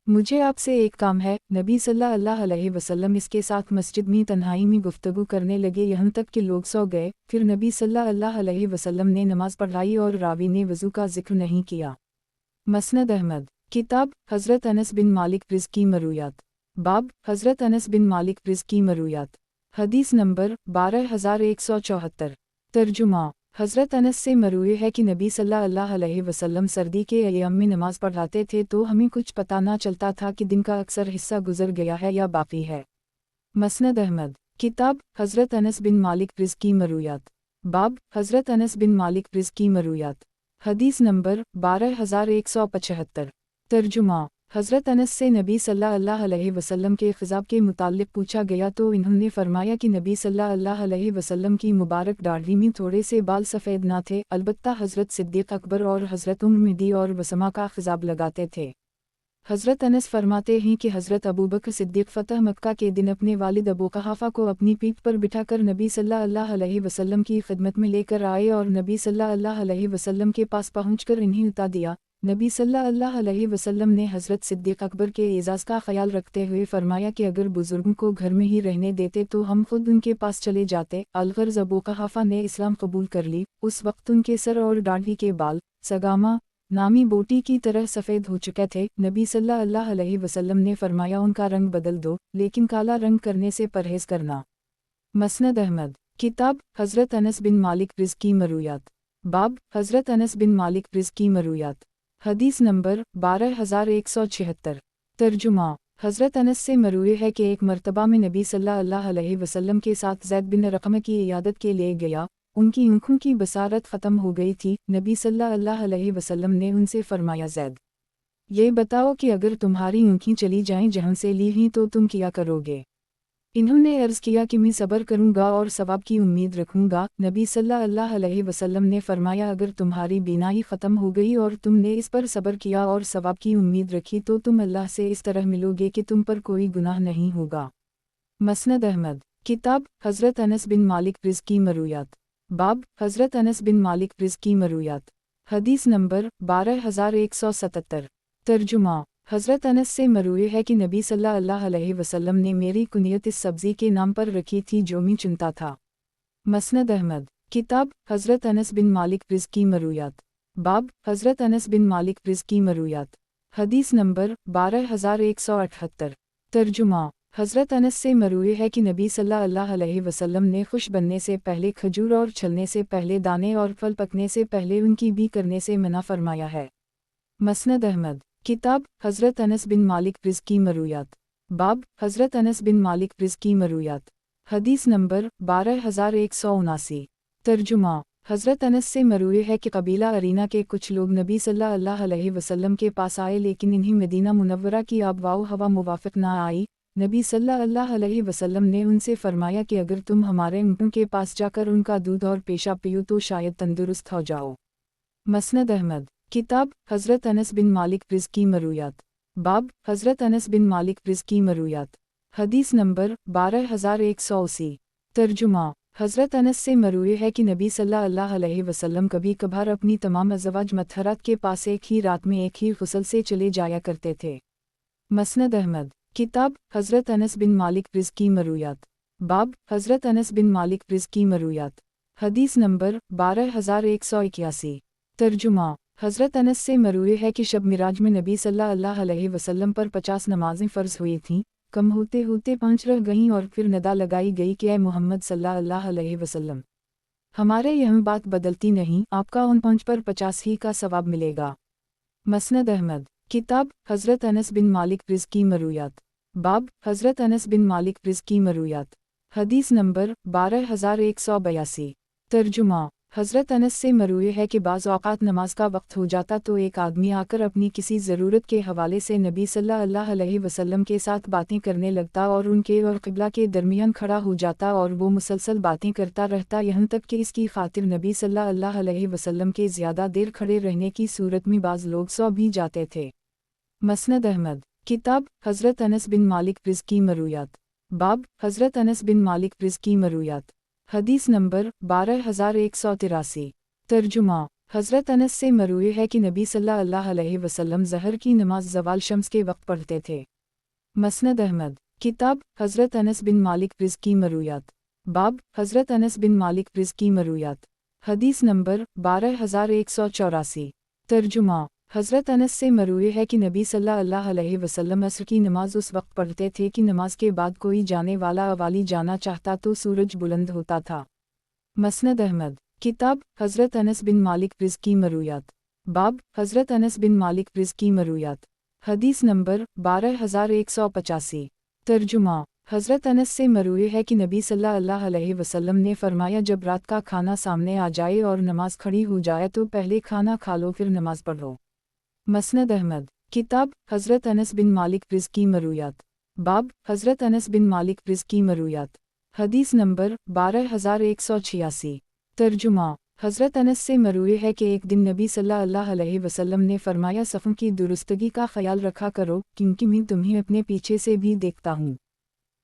مجھے آپ سے ایک کام ہے۔ نبی صلی اللہ علیہ وسلم اس کے ساتھ مسجد میں تنہائی میں گفتگو کرنے لگے یہاں تک کہ لوگ سو گئے۔ پھر نبی صلی اللہ علیہ وسلم نے نماز پڑھائی اور راوی نے وضو کا ذکر نہیں کیا۔ مسند احمد، کتاب حضرت انس بن مالک رزقی مرویات، باب حضرت انس بن مالک رزقی مرویات، حدیث نمبر 12174۔ ترجمہ، حضرت انس سے مروی ہے کہ نبی صلی اللہ علیہ وسلم سردی کے ایام میں نماز پڑھاتے تھے تو ہمیں کچھ پتہ نہ چلتا تھا کہ دن کا اکثر حصہ گزر گیا ہے یا باقی ہے۔ مسند احمد، کتاب حضرت انس بن مالک رزقی مرویات، باب حضرت انس بن مالک رزقی مرویات، حدیث نمبر 12175۔ ترجمہ، حضرت انس سے نبی صلی اللہ علیہ وسلم کے خضاب کے متعلق پوچھا گیا تو انہوں نے فرمایا کہ نبی صلی اللہ علیہ وسلم کی مبارک داڑھی میں تھوڑے سے بال سفید نہ تھے، البتہ حضرت صدیق اکبر اور حضرت ام مدی اور وسما کا خضاب لگاتے تھے۔ حضرت انس فرماتے ہیں کہ حضرت ابوبکر صدیق فتح مکہ کے دن اپنے والد ابو قحافہ کو اپنی پیٹھ پر بٹھا کر نبی صلی اللہ علیہ وسلم کی خدمت میں لے کر آئے اور نبی صلی اللہ علیہ وسلم کے پاس پہنچ کر انہیں اتا دیا۔ نبی صلی اللہ علیہ وسلم نے حضرت صدیق اکبر کے اعزاز کا خیال رکھتے ہوئے فرمایا کہ اگر بزرگوں کو گھر میں ہی رہنے دیتے تو ہم خود ان کے پاس چلے جاتے۔ الغرض ابو قحافہ نے اسلام قبول کر لی۔ اس وقت ان کے سر اور داڑھی کے بال سگاما نامی بوٹی کی طرح سفید ہو چکے تھے۔ نبی صلی اللہ علیہ وسلم نے فرمایا ان کا رنگ بدل دو، لیکن کالا رنگ کرنے سے پرہیز کرنا۔ مسند احمد، کتاب حضرت انس بن مالک رزقی مرویات، باب حضرت انس بن مالک رزقی مرویات، حدیث نمبر 12176۔ ترجمہ، حضرت انس سے مروی ہے کہ ایک مرتبہ میں نبی صلی اللہ علیہ وسلم کے ساتھ زید بن رقم کی عیادت کے لیے گیا۔ ان کی آنکھوں کی بصارت ختم ہو گئی تھی۔ نبی صلی اللہ علیہ وسلم نے ان سے فرمایا زید، یہ بتاؤ کہ اگر تمہاری آنکھیں چلی جائیں جہاں سے لی ہیں تو تم کیا کرو گے؟ انہوں نے عرض کیا کہ میں صبر کروں گا اور ثواب کی امید رکھوں گا۔ نبی صلی اللہ علیہ وسلم نے فرمایا اگر تمہاری بینائی ختم ہو گئی اور تم نے اس پر صبر کیا اور ثواب کی امید رکھی تو تم اللہ سے اس طرح ملو گے کہ تم پر کوئی گناہ نہیں ہوگا۔ مسند احمد، کتاب حضرت انس بن مالک رزقی مرویات، باب حضرت انس بن مالک رزقی مرویات، حدیث نمبر 12177۔ ترجمہ، حضرت انس سے مروی ہے کہ نبی صلی اللہ علیہ وسلم نے میری کنیت اس سبزی کے نام پر رکھی تھی جو میں چنتا تھا۔ مسند احمد، کتاب حضرت انس بن مالک رزقی مرویات، बाब हज़रत अनस बिन मालिक रिज़ की मरूयात। हदीस नंबर 12178। तर्जुमा। हज़रत अनस से मरूए है कि नबी सल्लल्लाहु अलैहि वसल्लम ने खुश बनने से पहले खजूर और छलने से पहले दाने और फल पकने से पहले उनकी भी करने से मना फरमाया है। मसनद अहमद। किताब हज़रत अनस बिन मालिक रिज़ की मरूयात। बाब हज़रत अनस बिन मालिक रिज़ की मरूयात। हदीस नंबर 12179। तर्जुमा। हज़रत अनस से मरूए है कि कबीला अरीना के कुछ लोग नबी सल्लल्लाहु अलैहि वसल्लम के पास आए लेकिन इन्हीं मदीना मुनव्वरा की आबवाओ हवा मुवाफ़िक ना आई। नबी सल्लल्लाहु अलैहि वसल्लम ने उनसे फरमाया कि अगर तुम हमारे ऊँटों के पास जाकर उनका दूध और पेशा पियो तो शायद तंदुरुस्त हो जाओ। मसनद अहमद। किताब हज़रत अनस बिन मालिक रिज़ की मरूयात। बाब हज़रत अनस बिन मालिक रिज़ की मरूयात। हदीस नंबर 12180। तर्जुमा। हज़रत अनस से मरूए है कि नबी सल्लल्लाहु अलैहि वसल्लम कभी कभार अपनी तमाम अज़वाज मतहरात के पास एक ही रात में एक ही गुस्ल से चले जाया करते थे। मसनद अहमद। किताब हज़रत अनस बिन मालिक रिज़ की मरूयात। बाब हज़रत अनस बिन मालिक रिज़ की मरूयात। हदीस नंबर 12181। तर्जुमा। हज़रत अनस से मरूए है कि शब मिराज में नबी सल्लल्लाहु अलैहि वसल्लम पर 50 नमाज़ें फ़र्ज़ हुई थीं, कम होते होते 5 रह गईं और फिर नदा लगाई गई कि ऐ मोहम्मद सल्लल्लाहु अलैहि वसल्लम, हमारे यहाँ बात बदलती नहीं, आपका उन 5 पर 50 ही का सवाब मिलेगा। मसनद अहमद। किताब हज़रत अनस बिन मालिक रिज़ की मरूयात। बाब हज़रत अनस बिन मालिक रिज़ की मरूयात। हदीस नंबर 12182। तर्जुमा। हज़रत अनस से मरूए है कि बाज़ औक़ात नमाज का वक्त हो जाता तो एक आदमी आकर अपनी किसी ज़रूरत के हवाले से नबी सल्लल्लाहु अलैहि वसल्लम के साथ बातें करने लगता और उनके और क़िबला के दरमियान खड़ा हो जाता और वो मुसलसल बातें करता रहता यहाँ तक कि इसकी खातिर नबी सल्लल्लाहु अलैहि वसल्लम के ज़्यादा देर खड़े रहने की सूरत में बाज़ लोग सो भी जाते थे। मसनद अहमद। किताब हज़रत अनस बिन मालिक रिज़ की मरूयात। बाब हज़रत अनस बिन मालिक रिज़ की मरूयात। हदीस नंबर 12183। तर्जुमा। हज़रत अनस से मरूए है कि नबी सल्लल्लाहु अलैहि वसल्लम ज़हर की नमाज ज़वाल शम्स के वक्त पढ़ते थे। मसनद अहमद। किताब हज़रत अनस बिन मालिक रिज़ की मरूयात। बाब हज़रत अनस बिन मालिक रिज़ की मरूयात। हदीस नंबर 12184। तर्जुमा। हज़रत अनस से मरूए है कि नबी सल्लल्लाहु अलैहि वसल्लम असर की नमाज उस वक्त पढ़ते थे कि नमाज के बाद कोई जाने वाला अवाली जाना चाहता तो सूरज बुलंद होता था। मसनद अहमद। किताब हज़रत अनस बिन मालिक रिज़ की मरूयात। बाब हज़रत अनस बिन मालिक रिज़ की मरूयात। हदीस नंबर 12185। तर्जुमा। हज़रत अनस से मरूए है कि नबी सल्लल्लाहु अलैहि वसल्लम ने फरमाया जब रात का खाना सामने आ जाए और नमाज खड़ी हो जाए तो पहले खाना खा लो फिर नमाज पढ़ो। मसनद अहमद। किताब हज़रत अनस बिन मालिक रिज़ की मरूयात। बाब हज़रत अनस बिन मालिक रिज़ की मरूयात। हदीस नंबर 12186। तर्जुमा। हज़रत अनस से मरूए है कि एक दिन नबी सल्लल्लाहु अलैहि वसल्लम ने फरमाया सफ़ों की दुरुस्तगी का ख्याल रखा करो क्योंकि मैं तुम्हें अपने पीछे से भी देखता हूँ।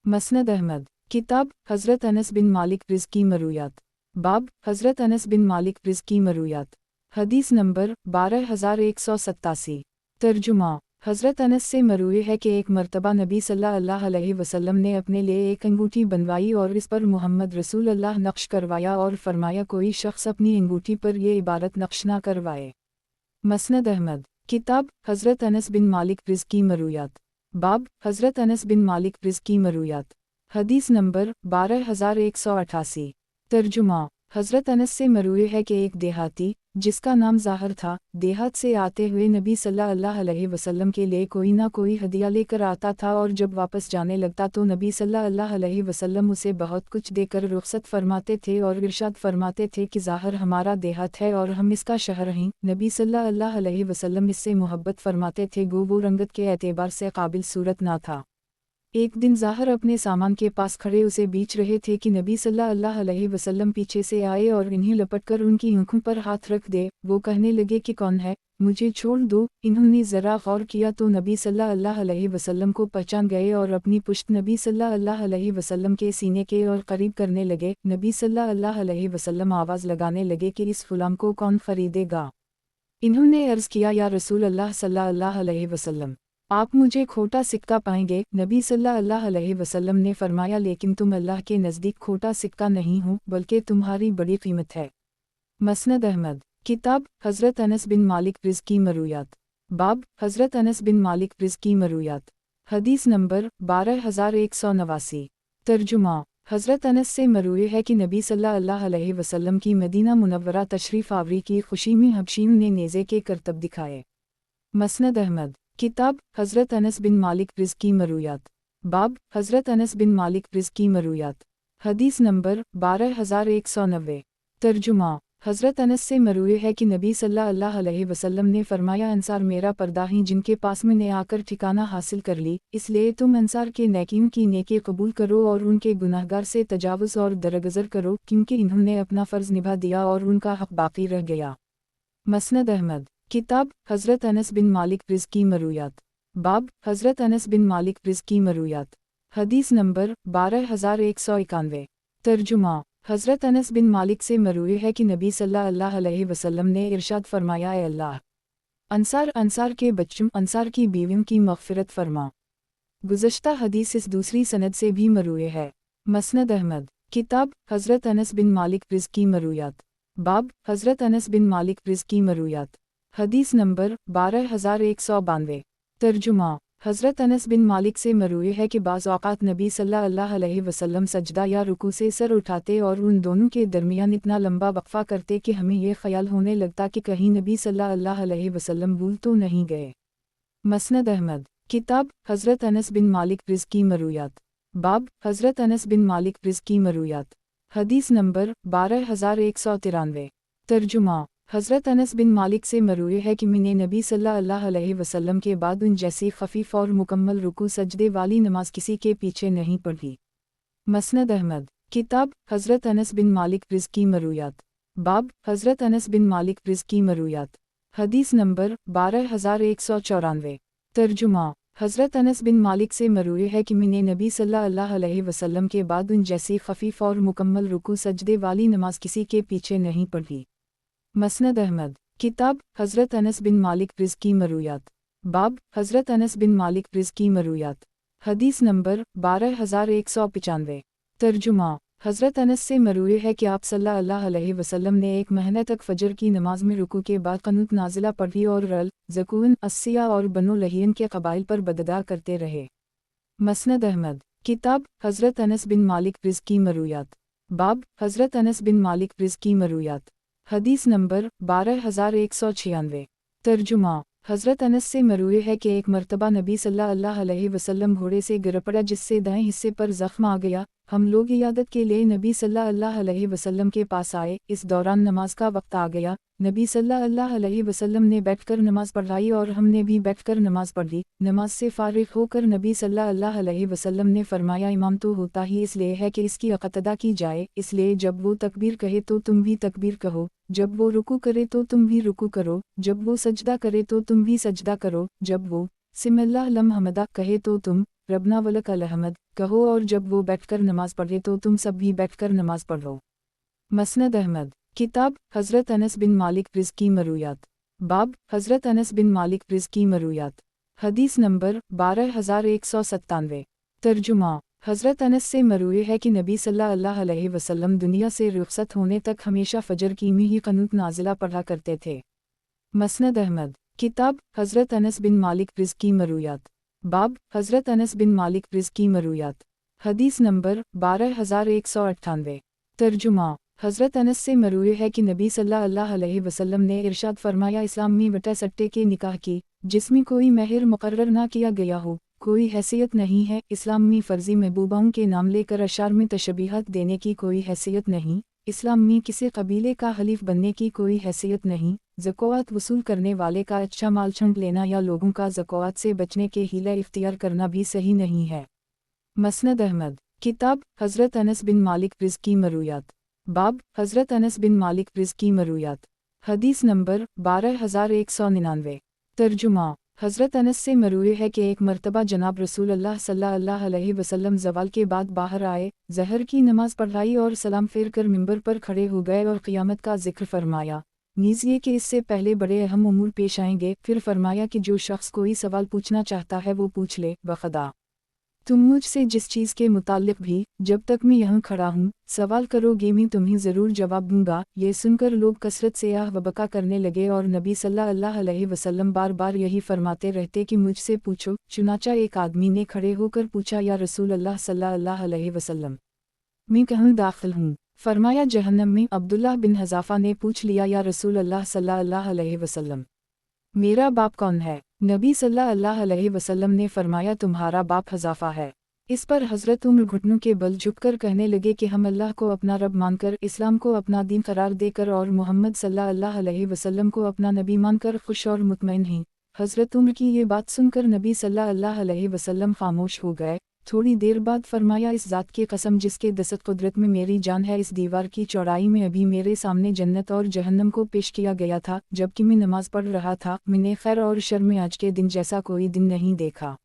मसनद अहमद। किताब हज़रत अनस बिन मालिक रिज़ की मरूयात। बाब हज़रत अनस बिन मालिक रिज़ की मरूयात। हदीस नंबर 12187। तर्जुमा। हज़रत अनस से मरूए है कि एक मर्तबा नबी सल्लल्लाहु अलैहि वसल्लम ने अपने लिए एक अंगूठी बनवाई और इस पर मोहम्मद रसूल अल्लाह नक्श करवाया और फरमाया कोई शख्स अपनी अंगूठी पर यह इबारत नक्श ना करवाए। मसनद अहमद। किताब हज़रत अनस बिन मालिक रिज़ की मरूयात। बाब हज़रत अनस बिन मालिक रिज़ की मरूयात। हदीस नंबर 12188। तर्जुमा। हज़रत अनस से मरूए है कि एक देहाती जिसका नाम ज़ाहर था देहात से आते हुए नबी सल्लल्लाहु अलैहि वसल्लम के लिए कोई ना कोई हदिया लेकर आता था और जब वापस जाने लगता तो नबी सल्लल्लाहु अलैहि वसल्लम उसे बहुत कुछ देकर रुखसत फरमाते थे और इरशाद फरमाते थे कि ज़ाहर हमारा देहात है और हम इसका शहर हैं। नबी सल्लल्लाहु अलैहि वसल्लम इससे मोहब्बत फरमाते थे गो वो रंगत के एतबार से काबिल सूरत ना था। एक दिन ज़ाहर अपने सामान के पास खड़े उसे बीच रहे थे कि नबी सल्लल्लाहु अलैहि वसल्लम पीछे से आए और इन्हें लपटकर उनकी आंखों पर हाथ रख दे। वो कहने लगे कि कौन है, मुझे छोड़ दो। इन्होंने ज़रा गौर किया तो नबी सल्लल्लाहु अलैहि वसल्लम को पहचान गए और अपनी पुश्त नबी सल्लल्लाहु अलैहि वसल्लम के सीने के और करीब करने लगे। नबी सल्लल्लाहु अलैहि वसल्लम आवाज़ लगाने लगे कि इस ग़ुलाम को कौन ख़रीदेगा। इन्होंने अर्ज़ किया या रसूल अल्लाह सल्लल्लाहु अलैहि वसल्लम, आप मुझे खोटा सिक्का पाएंगे। नबी सल्लल्लाहु अलैहि वसल्लम ने फरमाया लेकिन तुम अल्लाह के नज़दीक खोटा सिक्का नहीं हो बल्कि तुम्हारी बड़ी कीमत है। मसनद अहमद। किताब हज़रत अनस बिन मालिक रिज़ की मरूयात। बाब हज़रत अनस बिन मालिक रिज़ की मरूयात। हदीस नंबर 12189। तर्जुमा हज़रत अनस से मरूए है कि नबी सल्लल्लाहु अलैहि वसल्लम की मदीना मुनव्वरा तशरीफ़ आवरी की खुशी में हबशियों ने नेज़े के करतब दिखाए। मसनद अहमद। किताब हज़रत अनस बिन मालिक रिज़ की मरूयात। बाब हज़रत अनस बिन मालिक रिज़ की मरूयात। हदीस नंबर 12190। तर्जुमा हज़रत अनस से मरूए है कि नबी सल्लल्लाहु अलैहि वसल्लम ने फरमाया, अंसार मेरा पर्दा हैं जिनके पास मैंने आकर ठिकाना हासिल कर ली, इसलिए तुम अंसार के नेकियों की नेकी कबूल करो और उनके गुनाहगार से तजावुज़ और दरगुज़र करो, क्योंकि इन्होंने अपना फ़र्ज़ निभा दिया और उनका हक़ बाकी रह गया। मसनद अहमद। किताब हज़रत अनस बिन मालिक रिज़ की मरूयात। बाब हज़रत अनस बिन मालिक रिज़ की मरूयात। हदीस नंबर 12191। तर्जुमा हज़रत अनस बिन मालिक से मरूए है कि नबी सल्लल्लाहु अलैहि वसल्लम ने इरशाद फरमाया, ए अल्लाह, अंसार के बच्चों, अंसार की बीवियों की मग़फ़िरत फरमा। गुज़श्ता हदीस इस दूसरी सनद से भी मरूए है। मसनद अहमद। किताब हज़रत अनस बिन मालिक रिज़ की मरूयात। बाब हज़रत अनस बिन मालिक रिज़ की मरूयात। हदीस नंबर 12192। तर्जुमा हज़रत अनस बिन मालिक से मरूए है कि बाज़ औक़ात नबी सल्लल्लाहु अलैहि वसल्लम सजदा या रुकू से सर उठाते और उन दोनों के दरमियान इतना लंबा वक्फ़ा करते कि हमें यह ख़याल होने लगता कि कहीं नबी सल्लल्लाहु अलैहि वसल्लम भूल तो नहीं गए। मसनद अहमद। किताब हज़रत अनस बिन मालिक रिज़ की मरूयात। बाब हज़रत अनस बिन मालिक रिज़ की मरूयात। हदीस नंबर 12193। तर्जुमा हज़रत अनस बिन मालिक से मरूए है कि मैंने नबी सल्लल्लाहु अलैहि वसल्लम के बाद उन जैसी खफ़ीफ़ और मुकम्मल रुकू सजदे वाली नमाज किसी के पीछे नहीं पढ़ी। मसनद अहमद। किताब हज़रत अनस बिन मालिक रिज़ की मरूयात। बाब हज़रत अनस बिन मालिक रिज़ की मरूयात। हदीस नंबर 12194। तर्जुमा हज़रत अनस बिन मालिक से मरूए है कि मैंने नबी सल्लल्लाहु अलैहि वसल्लम के बाद उन जैसी खफ़ीफ़ और मुकम्मल रुकू सजदे वाली नमाज किसी के पीछे नहीं पढ़ी। मसनद अहमद। किताब हज़रत अनस बिन मालिक रिज़ की मरूयात। बाब हज़रत अनस बिन मालिक रिज़ की मरूयात। हदीस नंबर 12195। तर्जुमा हज़रत अनस से मरूए है कि आप सल्लल्लाहु अलैहि वसल्लम ने एक महीने तक फ़जर की नमाज में रुकू के बाद क़ुनूत नाज़िला पढ़ी और रल, ज़कून, अस्सिया और बनु लहियन के क़बाइल पर बददुआ करते रहे। मसनद अहमद। किताब हज़रत अनस बिन मालिक रिज़ की मरूयात। बाब हज़रत अनस बिन मालिक रिज़ की मरूयात। हदीस नंबर 12196। तर्जुमा हज़रत अनस से मरूए है कि एक मरतबा नबी सल्लल्लाहु अलैहि वसल्लम घोड़े से गिर पड़ा जिससे दाएं हिस्से पर ज़ख्म आ गया। हम लोग इयादत के लिए नबी सल्लल्लाहु अलैहि वसल्लम के पास आए। इस दौरान नमाज का वक्त आ गया। नबी सल्लल्लाहु अलैहि वसल्लम ने बैठकर नमाज पढ़ाई और हमने भी बैठकर नमाज पढ़ी। नमाज से फारिग होकर नबी सल्लल्लाहु अलैहि वसल्लम ने फरमाया, इमाम तो होता ही इसलिए है कि इसकी इक़्तिदा की जाए, इसलिए जब वो तकबीर कहे तो तुम भी तकबीर कहो, जब वो रुकू करे तो तुम भी रुकू करो, जब वो सजदा करे तो तुम भी सजदा करो, जब वो सिमिल्लाह लम हमदा कहे तो तुम रबना वलक अलहमद कहो, और जब वो बैठकर नमाज पढ़े तो तुम सब भी बैठकर नमाज पढ़ो। मसनद अहमद। किताब हज़रत अनस बिन मालिक रिज़ की मरूयात। बाब हज़रत अनस बिन मालिक रिज़ की मरूयात। हदीस नंबर 12197। तर्जुमा हज़रत अनस से मरूए है कि नबी सल्लल्लाहु अलैहि वसल्लम दुनिया से रुखसत होने तक हमेशा फ़जर की में ही क़ुनूत नाज़िला पढ़ा करते थे। मसनद अहमद। किताब हज़रत अनस बिन मालिक रिज़ की मरूयात। बाब हज़रत अनस बिन मालिक रिज़ की मरूयात। हदीस नंबर 12198। तर्जुमा हज़रत अनस से मरूए है कि नबी सल्लल्लाहु अलैहि वसल्लम ने इरशाद फरमाया, इस्लाम में वटा सट्टे के निकाह की जिसमें कोई महर मुकर्रर ना किया गया हो कोई हैसियत नहीं है। इस्लाम में फ़र्ज़ी महबूबाओं के नाम लेकर अशार में तशबीहत देने की कोई हैसियत नहीं। इस्लाम में किसी कबीले का हलीफ बनने की कोई हैसियत नहीं। ज़कात वसूल करने वाले का अच्छा माल छंट लेना या लोगों का ज़कात से बचने के हीला इख्तियार करना भी सही नहीं है। मसनद अहमद। किताब हज़रत अनस बिन मालिक रिज़ की मरूयात। बाब हज़रत अनस बिन मालिक रिज़ की मरूयात। हदीस नंबर 12199। तर्जुमा हज़रत अनस से मरूए है कि एक मरतबा जनाब रसूलुल्लाह सल्लल्लाहु अलैहि वसल्लम ज़वाल के बाद बाहर आए, ज़हर की नमाज़ पढ़ाई और सलाम फेर कर मिंबर पर खड़े हो गए और क़ियामत का ज़िक्र फरमाया। नीज़ ये कि इससे पहले बड़े अहम उमूर पेश आएंगे। फिर फरमाया कि जो शख्स कोई सवाल पूछना चाहता है वो पूछ ले, बखदा। तुम मुझसे जिस चीज़ के मुताल्लिक भी जब तक मैं यहाँ खड़ा हूँ सवाल करोगे मैं तुम्हें ज़रूर जवाब दूंगा। ये सुनकर लोग कसरत से आह वबका करने लगे और नबी सल्लल्लाहु अलैहि वसल्लम बार बार यही फरमाते रहते कि मुझसे पूछो। चुनाचा एक आदमी ने खड़े होकर पूछा, या रसूल अल्लाह सल्लल्लाहु अलैहि वसल्लम, मैं कहाँ दाखिल हूँ? फरमाया, जहन्नम में। अब्दुल्लाह बिन हज़ाफ़ा ने पूछ लिया, या रसूल अल्लाह सल्लल्लाहु अलैहि वसल्लम, मेरा बाप कौन है? नबी सल्लल्लाहु अलैहि वसल्लम ने फरमाया, तुम्हारा बाप हज़ाफ़ा है। इस पर हज़रत उम्र घुटनों के बल झुककर कहने लगे कि हम अल्लाह को अपना रब मानकर, इस्लाम को अपना दीन करार देकर और मोहम्मद सल्लल्लाहु अलैहि वसल्लम को अपना नबी मानकर खुश और मुतमईन हैं। हज़रत उम्र की ये बात सुनकर नबी सल्लल्लाहु अलैहि वसल्लम खामोश हो गए। थोड़ी देर बाद फरमाया, इस ज़ात की कसम जिसके दस्त कुदरत में मेरी जान है, इस दीवार की चौड़ाई में अभी मेरे सामने जन्नत और जहन्नम को पेश किया गया था जबकि मैं नमाज पढ़ रहा था। मैंने खैर और शर में आज के दिन जैसा कोई दिन नहीं देखा।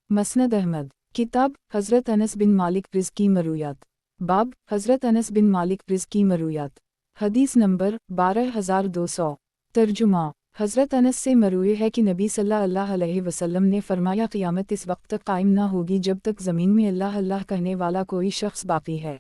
मसनद अहमद। किताब हज़रत अनस बिन मालिक रिज़्की मरूयात। बाब हज़रत अनस बिन मालिक रिज़्की मरूयात। हदीस नंबर 12200। तर्जुमा। हज़रत अनस से मरूए है कि नबी सल्लल्लाहु अलैहि वसल्लम ने फरमाया, क़यामत इस वक्त तक कायम न होगी जब तक ज़मीन में अल्लाह अल्लाह कहने वाला कोई शख्स बाकी है।